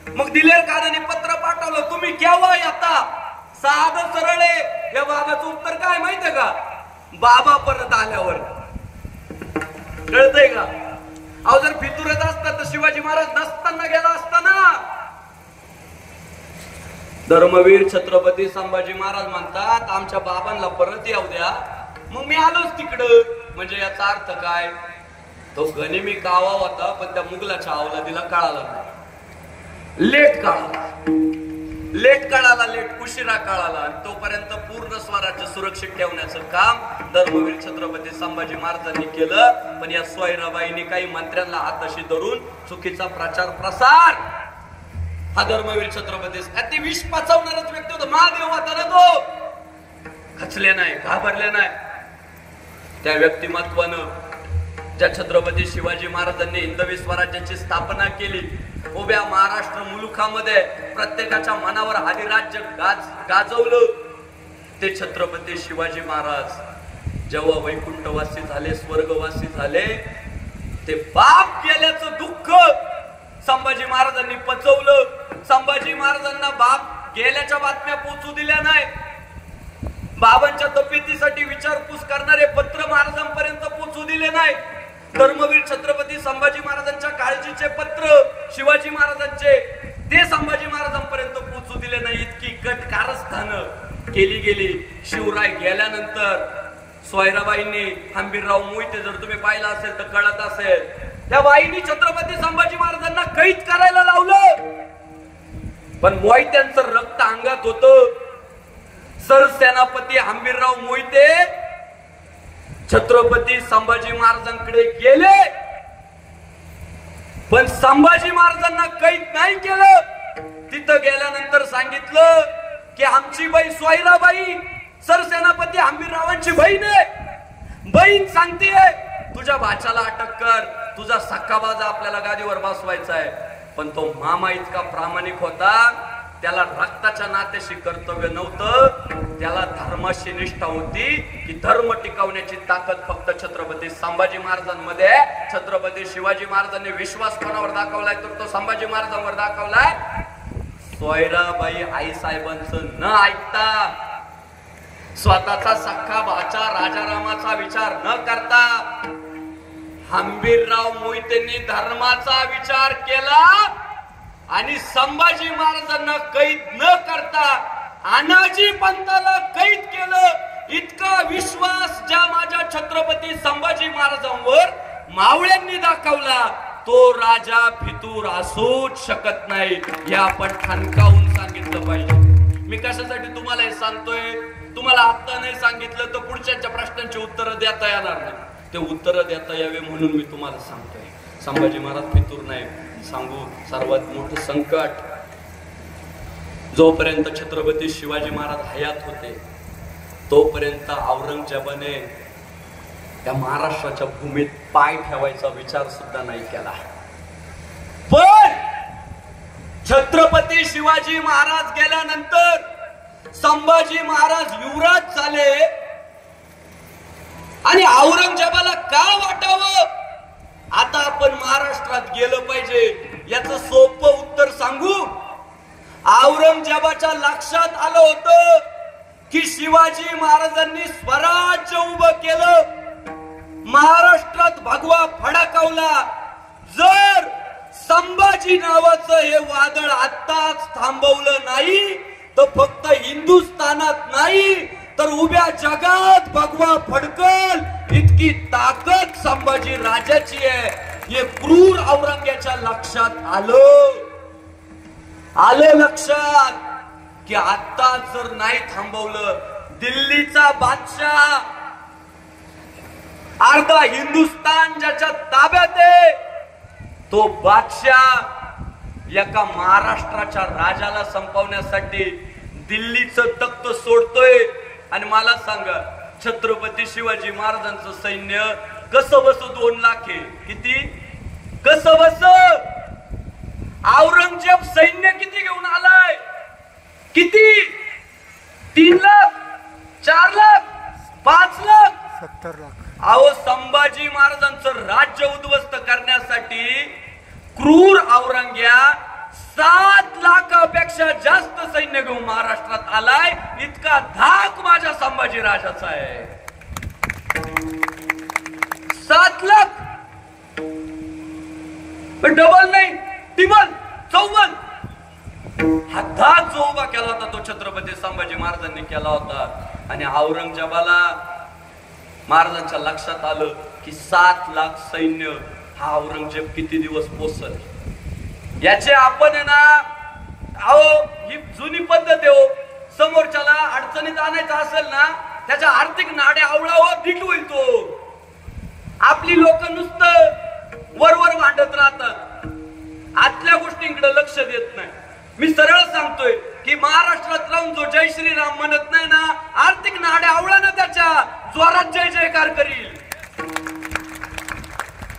मग दिलेर खानाने पत्र पाठवलं, तुम्ही केव्हा येता. साधं सरळ आहे. या बाबाचं उत्तर काय माहितीये का, बाबा परत आल्यावर. कळतंय का. अहो जर फितुरत असतात तर शिवाजी महाराज नसताना गेला असता ना. धर्मवीर छत्रपती संभाजी महाराज म्हणतात आमच्या बाबांना परत येऊ द्या, मग मी आलोच तिकडं. म्हणजे याचा अर्थ काय, तो गनिमी कावा होता पण त्या मुघलाच्या आवला दिला कळाला नाही. लेट कळाला, लेट उशिरा कळाला. आणि तोपर्यंत पूर्ण स्वराज्य सुरक्षित ठेवण्याचं काम धर्मवीर छत्रपती संभाजी महाराजांनी केलं. पण या सोयराबाईंनी काही मंत्र्यांना हाताशी धरून चुकीचा प्रचार प्रसार. हा धर्मवीर छत्रपती ते विष पचवणारच व्यक्ती होता. महादेव होता ना तो. खचले नाही, घाबरले नाही. त्या व्यक्तिमत्वानं ज्या छत्रपती शिवाजी महाराजांनी हिंदवी स्वराज्याची स्थापना केली, उभ्या महाराष्ट्र मुलुखामध्ये प्रत्येकाच्या मनावर अधिराज्य गाजवलं, ते छत्रपती शिवाजी महाराज जेव्हा वैकुंठवासी झाले, स्वर्गवासी झाले, ते बाप गेल्याचं दुःख संभाजी महाराजांनी पचवलं. संभाजी महाराजांना बाप गेल्याच्या बातम्या पोहोचू दिल्या नाही. बाबांच्या तब्येतीसाठी विचारपूस करणारे पत्र महाराजांपर्यंत पोहोचू दिले नाही. धर्मवीर छत्रपती संभाजी महाराजांच्या काळजीचे पत्र शिवाजी महाराजांचे ते संभाजी महाराजांपर्यंत पोहोचू दिले नाही. इतकी कट कारस्थानं केली गेली. शिवराय गेल्यानंतर सोयराबाईंनी, हंबीरराव मोहिते जर तुम्ही पाहिलं असेल तर कळत असेल, त्या बाईंनी छत्रपती संभाजी महाराजांना कैद करायला लावलं. पण मोहित्यांचं रक्त अंगात होतं. सरसेनापती हंबीरराव मोहिते छत्रपती संभाजी महाराजांकडे गेले, पण संभाजी महाराजांना कैद नाही केलं. तिथं गेल्यानंतर सांगितलं की आमची बाई सोयराबाई सरसेनापती हंबीररावांची बहीण आहे. बहीण सांगतेय तुझ्या भाच्याला अटक कर, तुझा सक्का बाजा आपल्याला गादीवर बसवायचा आहे. पण तो मामा इतका प्रामाणिक होता, त्याला रक्ताच्या नात्याशी कर्तव्य नव्हतं, त्याला धर्माशी निष्ठा होती की धर्म टिकवण्याची ताकद फक्त छत्रपती संभाजी महाराजांमध्ये. छत्रपती शिवाजी महाराजांनी विश्वास कोणावर दाखवलाय तर तो संभाजी महाराजांवर दाखवलाय. सोयराबाई आई साहेबांचं न ऐकता, स्वतःचा सख्खा भाचा राजारामाचा विचार न करता हंबीरराव मोहितेंनी धर्माचा विचार केला आणि संभाजी महाराजांना कैद न करता अनाजी पंताला कैद केलं. इतका विश्वास ज्या माझ्या छत्रपती संभाजी महाराजांवर मावळ्यांनी दाखवला, तो राजा फितूर असूच शकत नाही. हे आपण ठणकावून सांगितलं पाहिजे. मी कशासाठी तुम्हाला हे सांगतोय, तुम्हाला आता नाही सांगितलं तर पुढच्या प्रश्नांची उत्तरं देता येणार नाही. ते उत्तरं देता यावे म्हणून मी तुम्हाला सांगतोय. संभाजी महाराज फितूर नाही. सांगू सर्वात मोठं संकट, जोपर्यंत छत्रपती शिवाजी महाराज हयात होते तोपर्यंत औरंगजेबाने त्या महाराष्ट्राच्या भूमीत पाय ठेवायचा विचार सुद्धा नाही केला. पण छत्रपती शिवाजी महाराज गेल्यानंतर संभाजी महाराज युवराज झाले आणि औरंगजेबाला का वाटावं आता आपण महाराष्ट्रात गेलं पाहिजे, याचं सोपं उत्तर सांगू. औरंगजेबाच्या लक्षात आलं होतं की शिवाजी महाराजांनी स्वराज्य उभं केलं, महाराष्ट्रात भगवा फडकवला. जर संभाजी नावाचं हे वादळ आताच थांबवलं नाही तर फक्त हिंदुस्थानात नाही तर उभ्या जगात भगवा फडकल इतकी ताकद संभाजी राजाची आहे. हे क्रूर औरंग्याच्या लक्षात आलं लक्षात की आता जर नाही थांबवलं, दिल्लीचा बादशाह अर्धा हिंदुस्थान ज्याच्या ताब्यात आहे, तो बादशाह एका महाराष्ट्राच्या राजाला संपवण्यासाठी दिल्लीचं तख्त सोडतोय. आणि मला सांगा, छत्रपती शिवाजी महाराजांचं सैन्य कसं बस 2 लाख आहे. किती कसं बस? औरंगजेब सैन्य किती घेऊन आलाय? किती? 3 लाख, 4 लाख, 5 लाख, 70 लाख. अहो, संभाजी महाराजांचं राज्य उद्ध्वस्त करण्यासाठी क्रूर औरंग्या 7 लाखापेक्षा जास्त सैन्य घेऊन महाराष्ट्रात आलाय. इतका धाक माझ्या संभाजी राजाचा आहे. 7 लाख, डबल नाही, टिबल, चौबल. हा धाक जो उभा केला होता तो छत्रपती संभाजी महाराजांनी केला होता. आणि औरंगजेबाला महाराजांच्या लक्षात आलं की 7 लाख सैन्य हा औरंगजेब किती दिवस पोचल. याचे आपण आहे ना, अहो ही जुनी पद्धत आहे हो. समोरच्याला अडचणीत आणायचं असेल ना, त्याच्या आर्थिक नाड्या आवळावर नीट होईल तो. आपली लोक नुसतं वरवर भांडत राहतात, आतल्या गोष्टींकडे लक्ष देत नाही. मी सरळ सांगतोय की महाराष्ट्रात राहून जो जय श्रीराम म्हणत नाही ना, आर्थिक नाड्या आवळानं त्याच्या जोरात जय जयकार करील.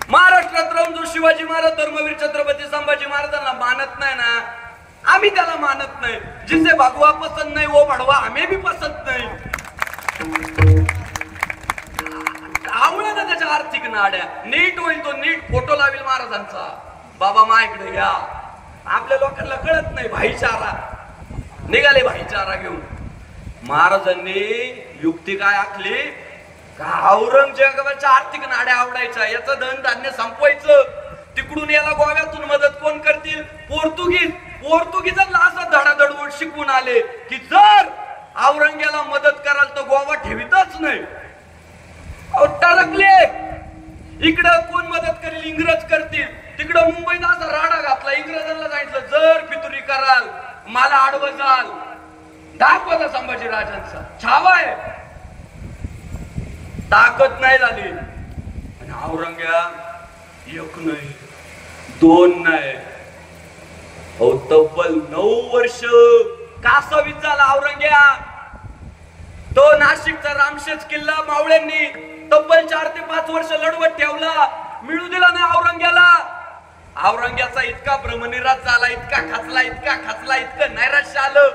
महाराष्ट्रात राहून जो शिवाजी महाराज धर्मवीर छत्रपती संभाजी महाराजांना मानत नाही ना, आम्ही त्याला मानत नाही. जिसे भगवा पसंत नाही वो भडवा आम्ही भी पसंत नाही. आवळा ना त्याच्या आर्थिक नाड्या. नीट होईल तो, नीट फोटो लावेल महाराजांचा. बाबा माझ्याकडे या. आपल्या लोकांना कळत नाही. भाईचारा निघाले, भाईचारा घेऊन. महाराजांनी युक्ती काय आखली? औरंगजेबाच्या आर्थिक नाड्या आवडायच्या, याचं धन धान्य संपवायचं. तिकडून याला गोव्यातून मदत कोण करतील? पोर्तुगीजांना असं धडाधड शिकवून आले की जर औरंग्याला मदत कराल तर गोवा ठेवीतच नाही. टरकले. इकडं कोण मदत करेल? इंग्रज करतील. तिकडं मुंबईत असा राडा घातला. इंग्रजांना सांगितलं जर फितुरी कराल, मला आडवं जाल. दाखवता संभाजी राजांचा छावा आहे. ताकद नाही झाली. आणि औरंग्या 1 नाही, 2 नाही, तब्बल 9 वर्ष कासावीस झाला औरंग्या. तो नाशिकचा रामशेज किल्ला मावळ्यांनी तब्बल 4 ते 5 वर्ष लढवत ठेवला. मिळू दिला नाही औरंग्याला. औरंग्याचा इतका भ्रमनिरास झाला, इतका खचला, इतकं नैराश्य आलं.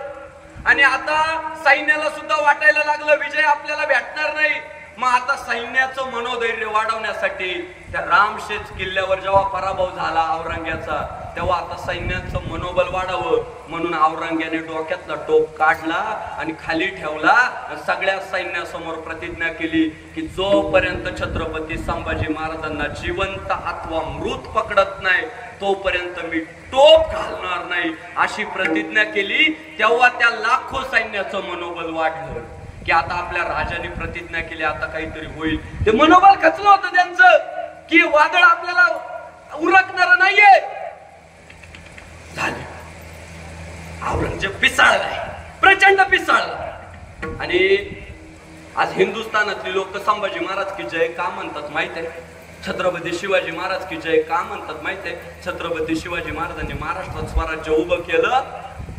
आणि आता सैन्याला सुद्धा वाटायला लागलं विजय आपल्याला भेटणार नाही. मग आता सैन्याचं मनोधैर्य वाढवण्यासाठी त्या रामशेज किल्ल्यावर जेव्हा पराभव झाला औरंग्याचा, तेव्हा आता सैन्याचं मनोबल वाढावं म्हणून औरंग्याने डोक्यातला टोप काढला आणि खाली ठेवला. सगळ्या सैन्यासमोर प्रतिज्ञा केली की जोपर्यंत छत्रपती संभाजी महाराजांना जिवंत अथवा मृत पकडत नाही तोपर्यंत मी टोप घालणार नाही, अशी प्रतिज्ञा केली. तेव्हा त्या लाखो सैन्याचं मनोबल वाढलं की आता आपल्या राजाने प्रतिज्ञा केली, आता काहीतरी होईल. ते मनोबल खचलं होतं त्यांचं की वादळ आपल्याला उरकणार नाहीये. झाले. औरंगजेब पिसाळलाय, प्रचंड पिसाळला. आणि आज हिंदुस्थानातली लोक संभाजी महाराज की जय का म्हणतात माहित आहे? छत्रपती शिवाजी महाराज की जय का म्हणतात माहित आहे? छत्रपती शिवाजी महाराजांनी महाराष्ट्रात स्वराज्य उभं केलं.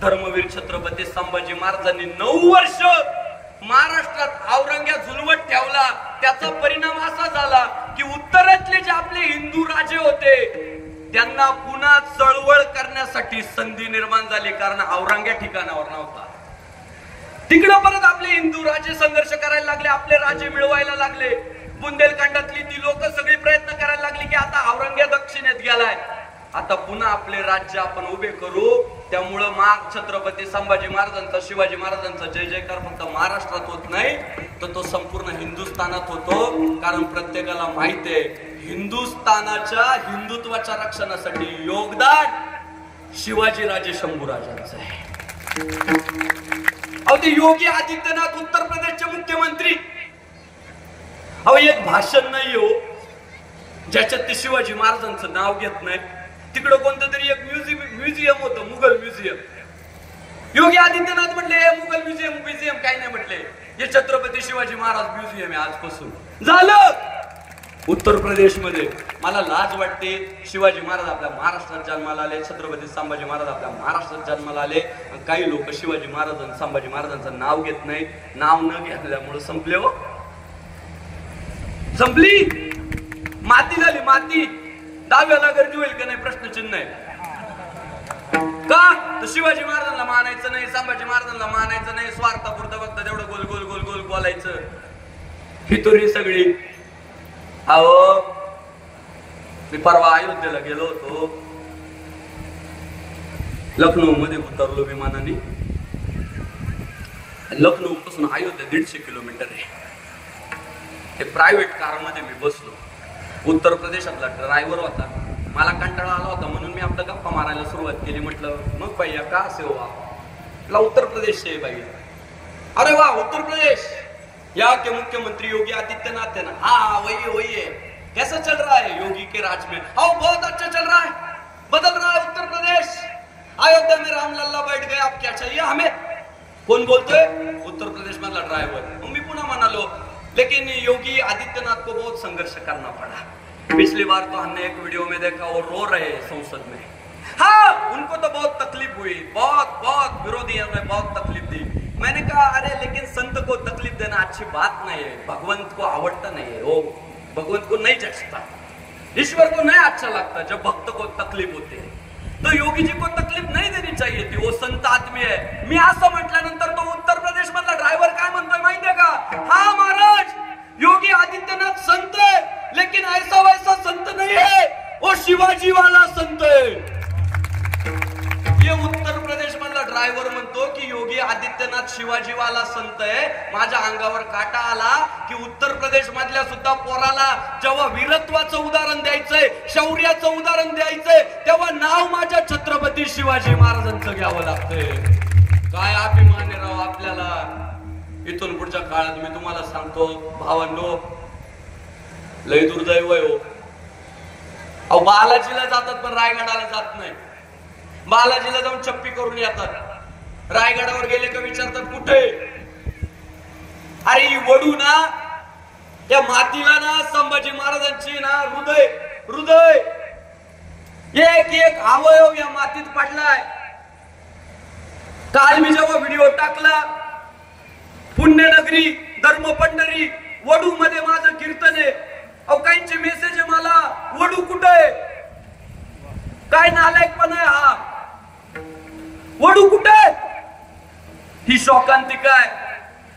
धर्मवीर छत्रपती संभाजी महाराजांनी 9 वर्ष महाराष्ट्रात औरंग्या झुलवत ठेवला. त्याचा परिणाम असा झाला की उत्तरेतले जे आपले हिंदू राजे होते त्यांना पुन्हा चळवळ करण्यासाठी संधी निर्माण झाली, कारण औरंग्या ठिकाणावर नव्हता. तिकडे परत आपले हिंदू राजे संघर्ष करायला लागले, आपले राजे मिळवायला लागले. बुंदेलखंडातली ती लोक सगळे प्रयत्न करायला लागली की आता औरंग्या दक्षिणेत गेलाय, आता पुन्हा आपले राज्य आपण उभे करू. त्यामुळं छत्रपती संभाजी महाराजांचा, शिवाजी महाराजांचा जय जयकार फक्त महाराष्ट्रात होत नाही तर तो संपूर्ण हिंदुस्थानात होतो. कारण प्रत्येकाला माहित आहे हिंदुस्थानाच्या हिंदुत्वाच्या रक्षणासाठी योगदान शिवाजी राजे शंभूराजांचं आहे. अहो ते योगी आदित्यनाथ उत्तर प्रदेशचे मुख्यमंत्री, अहो एक भाषण नाही हो ज्याच्यात ते शिवाजी महाराजांचं नाव घेत नाही. तिकडं कोणतं तरी एक म्युझियम होतं, मुघल म्युझियम. योगी आदित्यनाथ म्हटले मुघल म्युझियम काही नाही म्हटले, हे छत्रपती शिवाजी महाराज म्युझियम आहे आजपासून. झालं उत्तर प्रदेश मध्ये. मला लाज वाटते, शिवाजी महाराज आपल्या महाराष्ट्रात जन्माला आले, छत्रपती संभाजी महाराज आपल्या महाराष्ट्रात जन्माला आले. काही लोक शिवाजी महाराज संभाजी महाराजांचं नाव घेत नाहीत. नाव न घेतल्यामुळे संपले हो, संपली. माती झाली माती. डाव्याला गर्दी होईल का नाही प्रश्नचिन्ह आहे. का तर शिवाजी महाराजांना मानायचं नाही, संभाजी महाराजांना मानायचं नाही, स्वार्थापुरतं फक्त तेवढं गोल गोल गोल गोल बोलायचं. ही तुरी सगळी. अहो मी परवा अयोध्येला गेलो होतो. लखनौ मध्ये उतरलो विमानाने. लखनौ पासून अयोध्या 150 किलोमीटर आहे. हे प्रायव्हेट कार मध्ये मी बसलो. उत्तर प्रदेशातला ड्रायव्हर होता. मला कंटाळा आला होता म्हणून मी आपलं गप्पा मारायला सुरुवात केली. म्हटलं मग भैया का से हो आप? उत्तर प्रदेश से भाई. अरे वाह उत्तर प्रदेश, यहाँ के मुख्यमंत्री योगी आदित्यनाथ है ना? हाँ वही वही है. कैसा चल रहा है योगी के राज में? हाँ बहुत अच्छा चल रहा है, बदल रहा है उत्तर प्रदेश. अयोध्या में रामलल्ला बैठ गए, आप क्या चाहिए हमें? कोण बोलतोय? उत्तर प्रदेश मधला ड्राइवर. मी पुन्हा म्हणालो लेकिन योगी आदित्यनाथ को बहुत संघर्ष करना पड़ा. पिछली बार तो हमने एक वीडियो में देखा वो रो रहे संसद में. हाँ उनको तो बहुत तकलीफ हुई, बहुत बहुत विरोधियों ने बहुत तकलीफ दी. मैंने कहा अरे लेकिन संत को तकलीफ देना अच्छी बात नहीं है. भगवंत को आवड़ता नहीं है, वो भगवंत को नहीं जचता. ईश्वर को नहीं अच्छा लगता जब भक्त को तकलीफ होती है. तो योगी जी को तकलीफ नहीं देनी चाहिए थी, वो संत आदमी है. मी असं म्हटल्यानंतर तो उत्तर प्रदेश मधला ड्रायव्हर काय म्हणतोय माहितीये का? हाँ महाराज योगी आदित्यनाथ संत है लेकिन ऐसा वैसा संत नहीं है, वो शिवाजी वाला संत है. ये उत्तर प्रदेश मधला ड्रायव्हर म्हणतो की योगी आदित्यनाथ शिवाजी वाला संत आहे. माझ्या अंगावर काटा आला की उत्तर प्रदेश मधल्या सुद्धा पोराला जेव्हा वीरत्वाचं उदाहरण द्यायचंय, शौर्याचं उदाहरण द्यायचंय, तेव्हा नाव माझ्या छत्रपती शिवाजी महाराजांचं घ्यावं लागतंय. काय अभिमान आहे राव आपल्याला. इथून पुढच्या काळात मी तुम्हाला सांगतो भावांनो, लय दुर्दैव आहे हो. अहो बालाजीला जातात पण रायगडाला जात नाही. बालाजीला जाऊन चप्पी करून येतात, रायगडावर गेले का विचारतात कुठे? अरे वडू ना त्या मातीला ना संभाजी महाराजांची ना हृदय हृदय एक एक अवयव या मातीत पडलाय. काल मी जेव्हा व्हिडिओ टाकला पुण्यनगरी धर्म पंढरी वडू मध्ये माझं कीर्तन आहे. अहो काहींचे मेसेज आहे मला, वडू कुठे? काय नालायकपणा आहे हा. वडू कुठे? ही शोकांतिका आहे.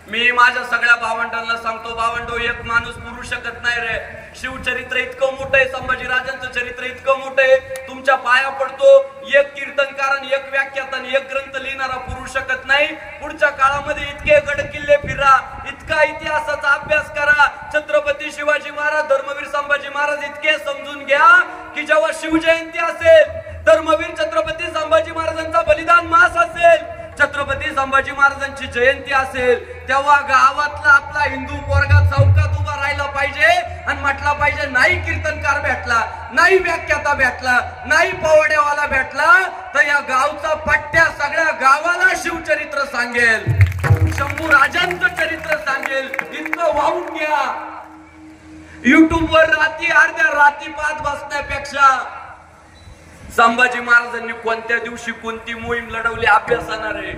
मी माझ्या सगळ्या भावंडांना सांगतो, भावंडो एक माणूस पुरू शकत नाही रे. शिवचरित्र इतकं मोठं आहे, संभाजी राजांचं चरित्र इतकं मोठं आहे, तुमच्या पाया पडतो. एक कीर्तनकार आणि एक व्याख्याता आणि एक ग्रंथ लिहिणारा पुरू शकत नाही. पुढच्या काळामध्ये इतके गड किल्ले फिरा, इतका इतिहासाचा अभ्यास करा. छत्रपती शिवाजी महाराज, धर्मवीर संभाजी महाराज इतके समजून घ्या की जेव्हा शिवजयंती असेल, धर्मवीर छत्रपती संभाजी महाराजांचा बलिदान मास असेल, छत्रपती संभाजी महाराजांची जयंती असेल, तेव्हा गावातला आपला हिंदू पोरगा चौकात उभा राहिला पाहिजे आणि म्हटला पाहिजे नाही कीर्तनकार भेटला, नाही व्याख्याता भेटला, नाही पवड्यावाला भेटला तर या गावचा पट्ट्या सगळ्या गावाला शिवचरित्र सांगेल, शंभू राजांचं चरित्र सांगेल. इतकं वाहून घ्या. युट्यूब वर रात्री अर्ध्या रात्री पाहत बसण्यापेक्षा संभाजी महाराजांनी कोणत्या दिवशी कोणती मोहीम लढवली अभ्यासानं रे.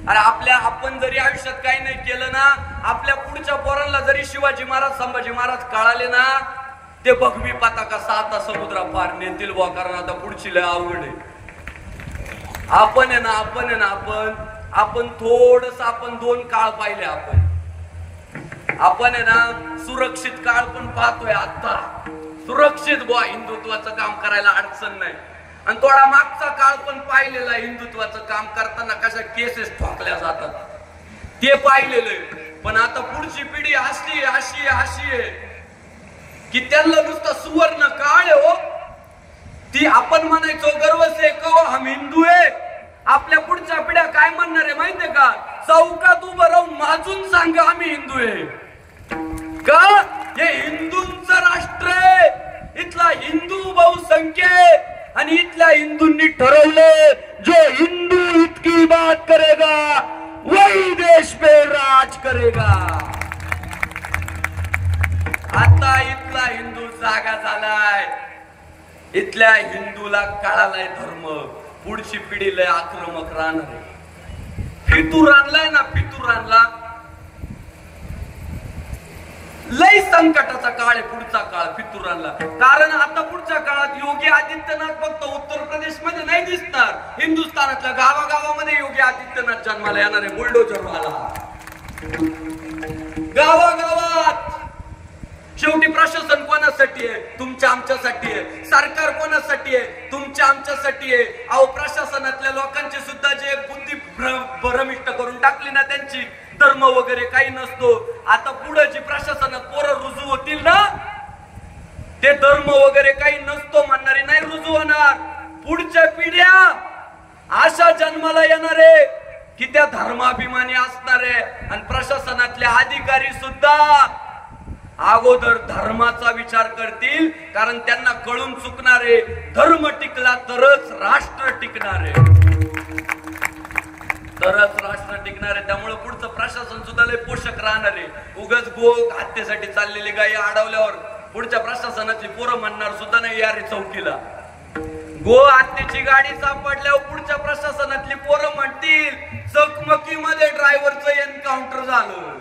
अरे आपण जरी आयुष्यात काही नाही केलं ना, आपल्या पुढच्या पोरांना जरी शिवाजी महाराज संभाजी महाराज कळाले ना, ते बघवी पताका 7 समुद्रा पार नेतील बुवा. कारण आता पुढची लय अवघड आहे. आपण थोडस आपण 2 काळ पाहिले. आपण आहे ना सुरक्षित काळ पण पाहतोय. आता सुरक्षित बुवा हिंदुत्वाचं काम करायला अडचण नाही. आणि थोडा मागचा काळ पण पाहिलेला आहे. हिंदुत्वाचं काम करताना कशा केसेस ठोकल्या जातात ते पाहिलेलं. पण आता पुढची पिढी अशी आहे की त्यांना नुसतं सुवर्ण काळ आहे हो. ती आपण म्हणायचो गर्व से कहो हम हिंदू आहे. आपल्या पुढच्या पिढ्या काय म्हणणार आहे माहितीये का? चौकात उभं राहून माजून सांगा आम्ही हिंदू आहे. का? हे हिंदूंचं राष्ट्र आहे. इथला हिंदू बहुसंख्य आहे आणि इथल्या हिंदूंनी ठरवले जो हिंदू इतकी बात करेगा वही देश पे राज करेगा. आता इथला हिंदू जागा झालाय. इथल्या हिंदूला कळालाय धर्म. पुढची पिढी लय आक्रमक राहणार आहे. फितूर आणलाय ना, फितूर आणला. लय संकटाचा काळ आहे पुढचा काळ फितुरांना. कारण आता पुढच्या काळात योगी आदित्यनाथ फक्त उत्तर प्रदेश मध्ये नाही दिसणार, हिंदुस्थानातल्या गावागावामध्ये योगी आदित्यनाथ जन्माला येणार आहे. बुलडोजरवाला गावागावात. शेवटी प्रशासन कोणासाठी आहे? तुमच्या आमच्यासाठी आहे. सरकार कोणासाठी आहे? तुमच्या आमच्यासाठी आहे. अहो प्रशासनातल्या लोकांची सुद्धा जे बुद्धी भ्रमिष्ट करून टाकली ना, त्यांची धर्म वगैरे काही नसतो. आता पुढे जी प्रशासनात पोरं रुजू होतील ना, ते धर्म वगैरे काही नसतो म्हणणारी नाही रुजू होणार. पुढच्या पिढ्या अशा जन्माला येणार आहे की त्या धर्माभिमानी असणार आहे. आणि प्रशासनातले अधिकारी सुद्धा अगोदर धर्माचा विचार करतील, कारण त्यांना कळून चुकणार आहे धर्म टिकला तरच राष्ट्र टिकणार आहे, तरच राष्ट्र टिकणार आहे. त्यामुळे पुढचं प्रशासन सुद्धा लय पोषक राहणार आहे. उगाच गो हत्येसाठी चाललेली गायी अडवल्यावर पुढच्या प्रशासनाची पोरं म्हणणार सुद्धा नाही या रे चौकीला. गो हत्येची गाडी सापडल्यावर पुढच्या प्रशासनातली पोरं म्हणतील चकमकीमध्ये ड्रायव्हरचं एन्काउंटर झालं.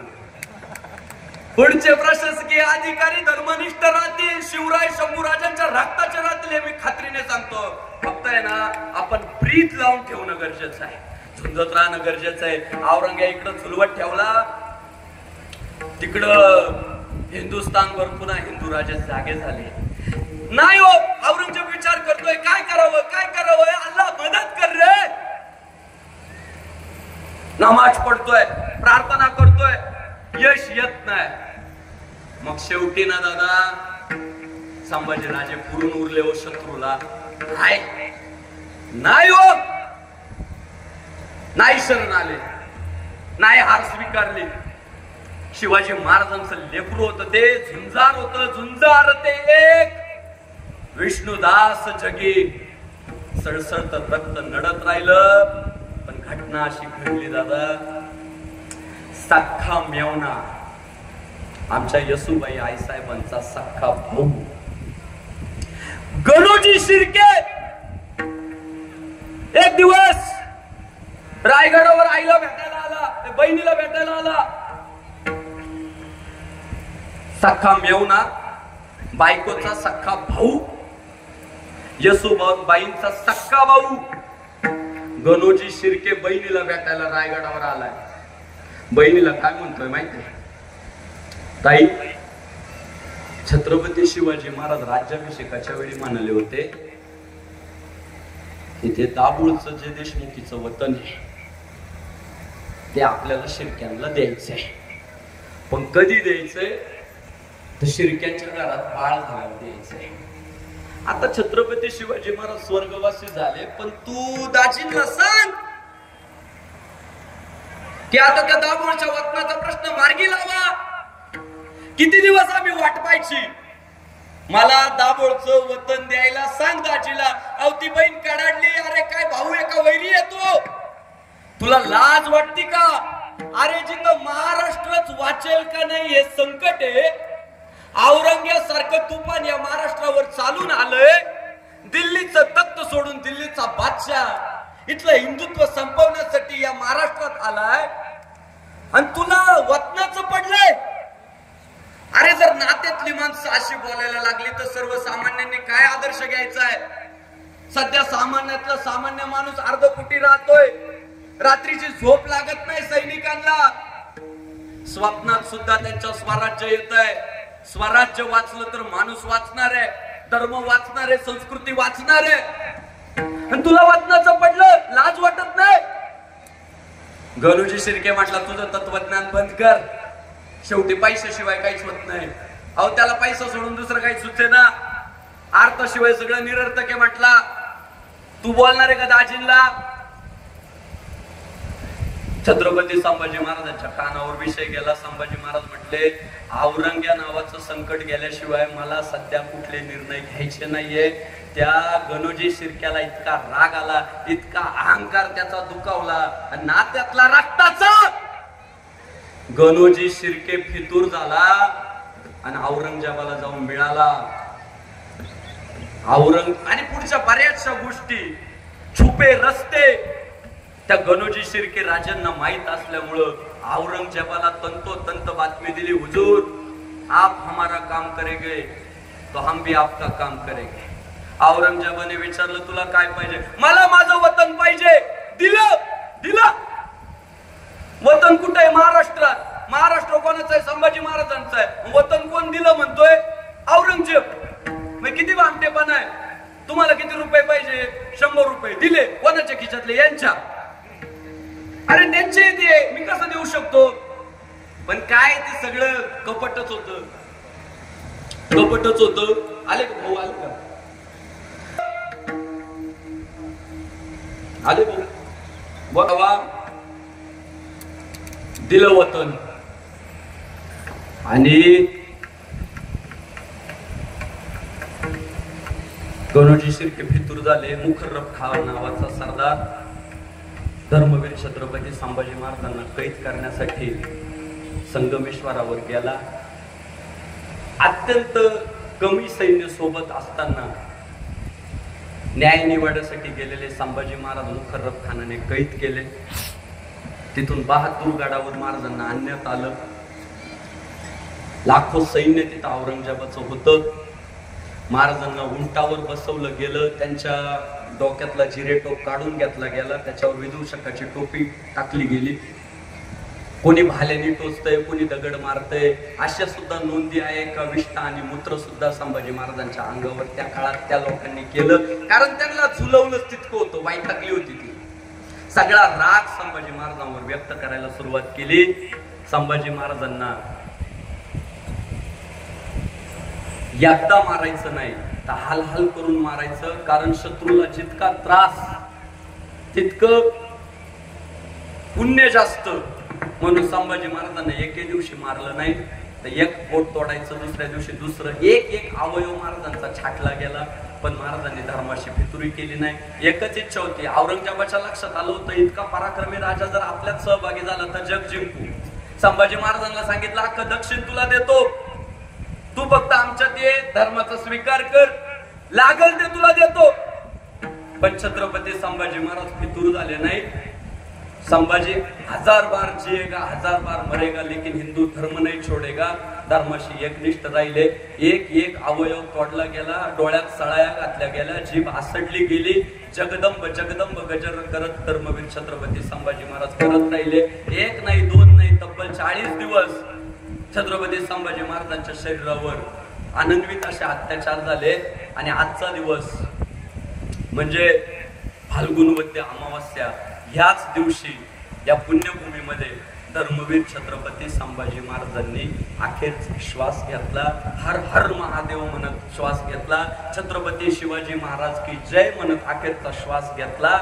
पुढचे प्रशासकीय अधिकारी धर्मनिष्ठ राहतील, शिवराय शंभूराजांच्या रक्ताचे राहतील, हे मी खात्रीने सांगतो. फक्त आहे ना, आपण प्रीत लावून ठेवणं गरजेचं आहे, झुंजत राहणं गरजेचं आहे. औरंग्या इकडं झुलवत ठेवला, तिकडं हिंदुस्थानभर पुन्हा हिंदू राजे जागे झाले. नाही हो, औरंगजेब विचार करतोय काय करावं, काय करावं. अल्लाह मदत कर रे. नमाज पडतोय, प्रार्थना करतोय, यश येत नाही. मग शेवटी ना दादा संभाजीराजे पुरून उरले हो शत्रूला. नाही हो, नाही शरण आले, नाही हार स्वीकारले. शिवाजी महाराजांचं लेकरू होतं ते, झुंजार होतं, झुंजार ते एक. विष्णुदास जगी सळसळत रक्त नडत राहिलं. पण घटना अशी घडली दादा, सख्खा मेवना आमच्या येसूबाई आईसाहेबांचा सख्खा भाऊ गणोजी शिर्के एक दिवस रायगडावर आईला भेटायला आला, बहिणीला भेटायला आला. सख्खा मेवना, बायकोचा सख्खा भाऊ, येसूबाईंचा सख्खा भाऊ गणोजी शिर्के बहिणीला भेटायला रायगडावर आलाय. बहिणीला काय म्हणतोय माहिती? ताई, छत्रपती शिवाजी महाराज राज्याभिषेकाच्या वेळी म्हणाले होते इथे दाभोळचं जे देशमुखीचं वतन आहे ते आपल्याला शिर्क्यांना द्यायचंय. पण कधी द्यायचंय? तर शिर्क्यांच्या घरात बाळ झाल्यावर द्यायचंय. आता छत्रपती शिवाजी महाराज स्वर्गवासी झाले, पण तू दाजींना सांग की आता त्या दाभोळच्या वतनाचा प्रश्न मार्गी लावा. किती दिवस आम्ही वाट पाहायची? मला दाभोळचं वतन द्यायला सांग दाजीला. अहो ती बहीण कडाडली, अरे काय भाऊ एका वैरी येतो, तुला लाज वाटती का? अरे जिथं महाराष्ट्रच वाचेल का नाही हे संकट आहे. औरंग्यासारखं तुफान या महाराष्ट्रावर चालून आलंय. दिल्लीचं तख्त सोडून दिल्लीचा बादशाह इथलं हिंदुत्व संपवण्यासाठी या महाराष्ट्रात आलाय आणि तुला वतनाचं पडलंय. अरे जर नात्यातली माणसं अशी बोलायला लागली तर सर्वसामान्यांनी काय आदर्श घ्यायचा आहे? सध्या सामान्यातला सामान्य माणूस अर्धकुटी राहतोय, रात्रीची झोप लागत नाही सैनिकांना. स्वप्नात सुद्धा त्यांच्या स्वराज्य येत आहे. स्वराज्य वाचलं तर माणूस वाचणार आहे, धर्म वाचणार आहे, संस्कृती वाचणार आहे. आणि तुला वतनाचं पडलं, लाज वाटत नाही? गणोजी शिर्के म्हटला तुझं तत्वज्ञान बंद कर, शेवटी पैशाशिवाय काहीच होत नाही. अहो त्याला पैसा सोडून दुसरं काही सुचे ना, अर्थाशिवाय सगळं निरर्थक आहे म्हटला. तू बोलणार आहे का दाजींना? छत्रपती संभाजी महाराजांच्या कानावर विषय गेला. संभाजी महाराज म्हटले औरंग्या नावाचं संकट गेल्याशिवाय मला सध्या कुठले निर्णय घ्यायचे नाहीये. त्या गणोजी शिर्क्याला इतका राग आला, इतका अहंकार त्याचा दुखावला, नात्यातला रक्ताचा. गणोजी शिर्के फितूर झाला आणि औरंगजेबाला जाऊन मिळाला. आणि पुढच्या बऱ्याचशा गोष्टी, छुपे रस्ते त्या गणोजी शिर्के राजांना माहित असल्यामुळं औरंगजेबाला तंतोतंत बातमी दिली, हुजूर आप हमारा काम करेंगे तो हम भी आपका काम करेंगे. औरंगजेबाने विचारलं तुला काय पाहिजे? मला माझं वतन पाहिजे. दिलं दिलं. वतन कुठं आहे? महाराष्ट्रात. महाराष्ट्र कोणाचं आहे? संभाजी महाराजांचं आहे. वतन कोण दिलं म्हणतोय? औरंगजेब. मग किती वामटेपणा आहे. तुम्हाला किती रुपये पाहिजे? 100 रुपये. दिले. कोणाच्या खिशातले? यांच्या. अरे त्यांचे ते मी कसं देऊ शकतो? पण काय ते सगळं कपटच होतं. कपटच होतं. आले का भाऊ? आले का? आले भाऊ. बघा दिलं वतन आणि गणोजी शिर्के फितूर झाले. मुखर्रब खान नावाचा सरदार धर्मवीर छत्रपती संभाजी महाराजांना कैद करण्यासाठी संगमेश्वरावर गेला. अत्यंत कमी सैन्य सोबत असताना न्याय निवाड्यासाठी गेलेले संभाजी महाराज मुखर्रब खानाने कैद केले. तिथून बहादूरगडावर महाराजांना आणण्यात आलं. लाखो सैन्य तिथं औरंगजेबाचं होतं. महाराजांना उंटावर बसवलं गेलं. त्यांच्या डोक्यातला जिरेटोप काढून घेतला गेला. त्याच्यावर विदूषकाची टोपी टाकली गेली. कोणी भाल्याने टोचतंय, कोणी दगड मारतंय, अशा सुद्धा नोंदी आहे का विष्ठा आणि मूत्र सुद्धा संभाजी महाराजांच्या अंगावर त्या काळात त्या लोकांनी केलं. कारण त्यांना झुलवलंच तितकं होतं. वैतागली होती ती. सगळा राग संभाजी महाराजांवर व्यक्त करायला सुरुवात केली. संभाजी महाराजांना एकदा मारायचं नाही तर हाल हाल करून मारायचं. कारण शत्रूला जितका त्रास तितकं पुण्य जास्त. म्हणून संभाजी महाराजांना एके दिवशी मारलं नाही तर एक बोट तोडायचं, दुसऱ्या दिवशी दुसरं. एक एक अवयव महाराजांचा छाटला गेला. पण महाराजांनी धर्माशी फितुरी केली नाही. एकच इच्छा होती. औरंगजेबाच्या लक्षात आलं होतं इतका पराक्रमी राजा जर आपल्यात सहभागी झाला तर जग जिंकू. संभाजी महाराजांना सांगितलं अख्खं दक्षिण तुला देतो, तू फक्त आमच्यात ये, धर्माचा स्वीकार कर, लागल ते तुला देतो. पण छत्रपती संभाजी महाराज फितूर झाले नाही. संभाजी 1000 बार जिएगा 1000 बार मरेगा लेकिन हिंदू धर्म नहीं छोड़ेगा. धर्माशी एकनिष्ठ राहिले. एक एक अवयव तोडला गेला. डोळ्यात सळाया घातल्या गेल्या. जीभ आसडली गेली. जगदंब जगदंब गजर करत धर्मवीर छत्रपती संभाजी महाराज करत राहिले. एक नाही, दोन नाही, तब्बल 40 दिवस छत्रपती संभाजी महाराजांच्या शरीरावर आनंदवित असे अत्याचार झाले. आणि आजचा दिवस म्हणजे फाल्गुन वद्य अमावास्या, ह्याच दिवशी या पुण्यभूमीमध्ये धर्मवीर छत्रपती संभाजी महाराजांनी अखेरचा श्वास घेतला. हर हर महादेव म्हणत श्वास घेतला. छत्रपती शिवाजी महाराज की जय म्हणत अखेरचा श्वास घेतला.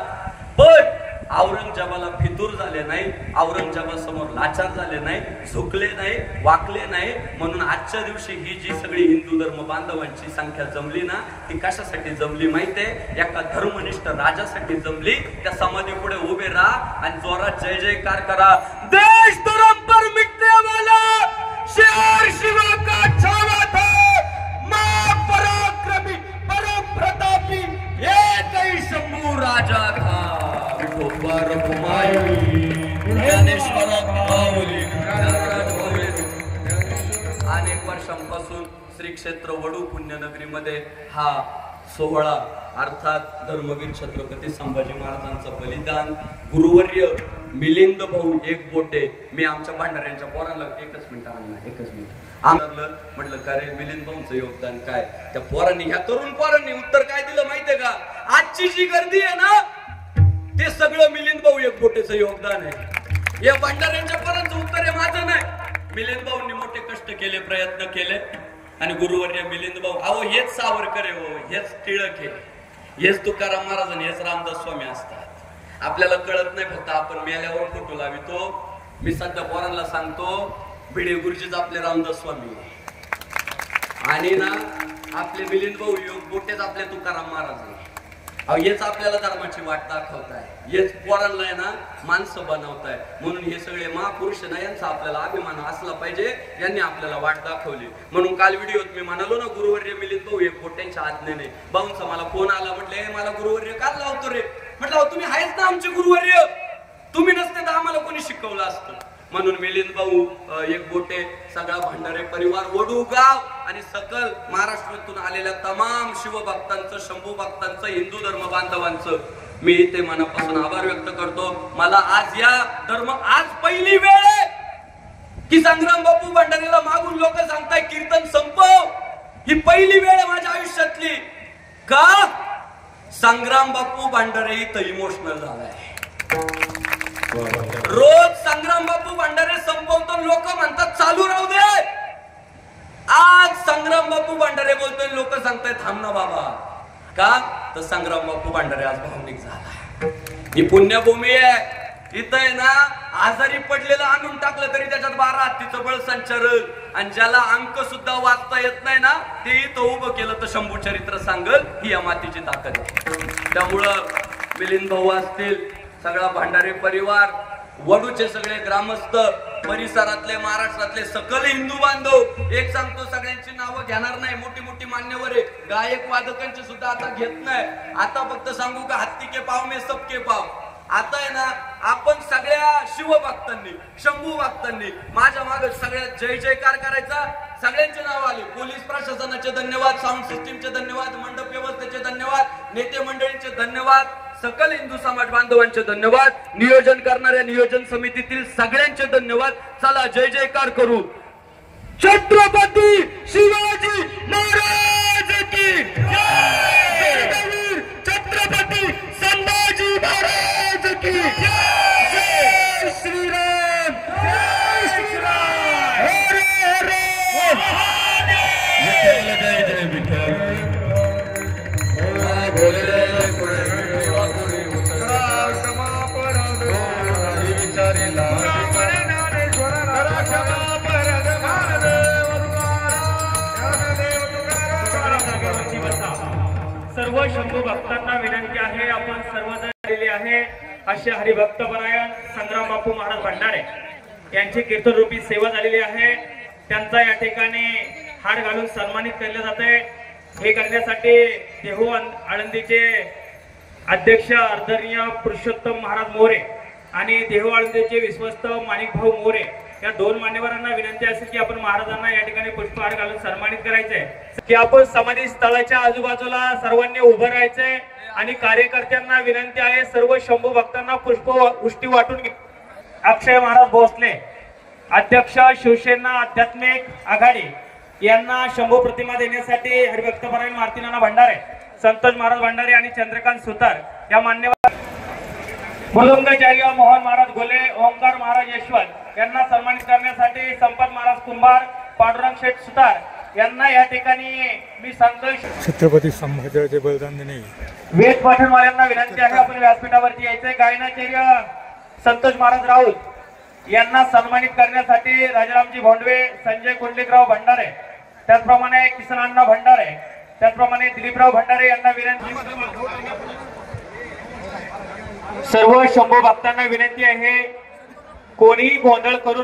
पण औरंगजेबाला फितूर झाले नाही. औरंगजेबासमोर लाचार झाले नाही, झुकले नाही, वाकले नाही. म्हणून आजच्या दिवशी ही जी सगळी हिंदू धर्म बांधवांची संख्या जमली ना, ती कशासाठी जमली माहितीये? एका धर्मनिष्ठ राजासाठी जमली. त्या समाधी पुढे उभे राहा आणि जोरात जय जयकार करा. देश धर्म पर मिटने वाला शेर शिवा का छावा था, मां पराक्रमी परम प्रतापी एकही शंभू राजा था. अनेक वर्षांपासून श्री क्षेत्र वडू पुण्यनगरीमध्ये हा सोहळा अर्थात धर्मवीर छत्रपती संभाजी महाराजांचं बलिदान गुरुवर्य मिलिंद भाऊ एक बोटे, मी आमच्या भांडाऱ्यांच्या पोरांना एकच मिनिट आणलं म्हटलं का रे मिलिंद भाऊंचं योगदान काय? त्या पोरांनी, ह्या तरुण पोरांनी उत्तर काय दिलं माहितीये का? आजची जी गर्दी आहे ना, ते सगळं मिलिंद भाऊ एक बोटेचं योगदान आहे. या भंडाऱ्यांच्या पोरांचं उत्तर आहे माझं नाही. मिलिंद भाऊंनी मोठे कष्ट केले, प्रयत्न केले आणि गुरुवर्य मिलिंद भाऊ, अहो हेच सावरकर आहे, हो हेच टिळक आहे, हेच तुकाराम महाराज आणि हेच रामदास स्वामी असतात. आपल्याला कळत नाही, फक्त आपण मेल्यावर फोटो लावितो. मी सध्या पोरांना सांगतो, भिडे गुरुजीच आपले रामदास स्वामी आणि ना आपले मिलिंद भाऊ योग बोटेच आपले तुकाराम महाराज. हेच आपल्याला धर्माची वाट दाखवताय, हेच पोरांना आहे ना माणसं बनवताय. म्हणून हे सगळे महापुरुष ना, यांचा आपल्याला अभिमान असला पाहिजे. यांनी आपल्याला वाट दाखवली. म्हणून काल व्हिडिओत मी म्हणालो ना, गुरुवर्य मिलिंद भाऊ एक बोट्यांच्या आज्ञेने. भाऊंचा मला फोन आला, म्हटले मला गुरुवर्य काल लावतो रे. म्हटलं तुम्ही आहेच ना आमचे गुरुवर्य, तुम्ही नसते तर आम्हाला कोणी शिकवलं असतं. म्हणून मिलिंद भाऊ एक बोटे सगळा भंडारे परिवार वडू गाव आणि सकल महाराष्ट्रातून आलेल्या तमाम शिवभक्तांचं शंभू भक्तांचं हिंदू धर्म बांधवांचं मी इथे मनापासून आभार व्यक्त करतो। मला आज पहिली वेळ आहे की संग्राम बापू भंडारीला मागून लोक सांगताय कीर्तन संपव। ही पहिली वेळ आहे माझ्या आयुष्यातली का संग्राम बापू भंडारे इथं इमोशनल झालाय। रोज संग्राम बापू भंडारे संपवतो लोक म्हणतात चालू राहू दे। आज संग्राम बापू भंडारे बोलतोय लोक सांगताय थांब ना बाबा का तर संग्राम बापू भंडारे आज भावनिक झाला। ही पुण्यभूमी आहे। इथं आहे ना आजारी पडलेलं आणून टाकलं तरी त्याच्यात 12 हत्तीचं बळ संचारण आणि ज्याला अंक सुद्धा वाचता येत नाही ना ते इथं उभं केलं तर शंभू चरित्र सांगल ही या मातीची ताकद आहे। त्यामुळं मिलिंद भाऊ असतील सगळा भंडारी परिवार वडूचे सगळे ग्रामस्थ परिसरातले महाराष्ट्रातले सकल हिंदू बांधव एक सांगतो सगळ्यांची नावं घेणार नाही मोठी मोठी मान्यवर आहे गायक वादकांची सुद्धा आता घेत नाही। आता फक्त सांगू का हत्ती के पाव में सबके पाव। आता आहे ना आपण सगळ्या शिवभक्तांनी शंभू भक्तांनी माझ्या मागे सगळ्या जय जयकार करायचा। सगळ्यांचे नाव आले पोलीस प्रशासनाचे धन्यवाद साऊंड सिस्टीमचे धन्यवाद मंडप व्यवस्थेचे धन्यवाद नेते मंडळींचे धन्यवाद सकल हिंदू समाज बांधवांचे धन्यवाद नियोजन करणाऱ्या नियोजन समितीतील सगळ्यांचे धन्यवाद। चला जय जयकार करू। छत्रपती शिवाजी महाराज की जय। छत्रपती संभाजी महाराज की जय। श्रीराम जय श्रीराम हरे हरे विठ्ठल जय जय विठ्ठल सर्व शंभू भक्तांना विनंती आहे आपण सर्वजण आलेले आहे असे हरिभक्त परायण संग्राम बापू महाराज भंडारे यांची कीर्तन रूपी सेवा झालेली आहे। त्यांचा या ठिकाणी हार घालून सन्मानित केले जाते। हे करण्यासाठी देहू आळंदीचे अध्यक्ष आदरणीय पुरुषोत्तम महाराज मोरे आणि देहू आळंदीचे विश्वस्त माणिक भाऊ मोरे या दोन मान्यवरांना विनंती असेल की आपण महाराजांना या ठिकाणी पुष्पहार घालून सन्मानित करायचंय की आपण समाधी स्थळाच्या आजूबाजूला सर्वांनी उभं राहायचंय आणि कार्यकर्त्यांना विनंती आहे सर्व शंभू भक्तांना पुष्पवृष्टी वाटून अक्षय महाराज भोसले अध्यक्ष शिवसेना आध्यात्मिक आघाडी यांना शंभू प्रतिमा देण्यासाठी हरिभक्त परायण मारुतीनाना भंडारे संतोष महाराज भंडारे आणि चंद्रकांत सुतार या मान्यवर मृदंगाचार्य मोहन महाराज गोले ओंकार महाराज यशवंत यांना सन्मानित करण्यासाठी संपत महाराज कुंभार पांडुरंग शेठ सुतार यांना या ठिकाणी मी सांगतोय छत्रपती संभाजीराजे बलिदान देणे वेद पाठणवाल्यांना विनंती आहे आपण व्यासपीठावरती यायचंय। गायनाचार्य संतोष महाराज राऊत यांना सन्मानित करण्यासाठी राजारामजी भोंडवे संजय कुंडलिकराव भंडारे त्याचप्रमाणे किसनअण्णा भंडारे त्याचप्रमाणे दिलीपराव भंडारे यांना विनंती। सर्व शंभू भक्तांना विनंती आहे कोणीही गोंधळ करू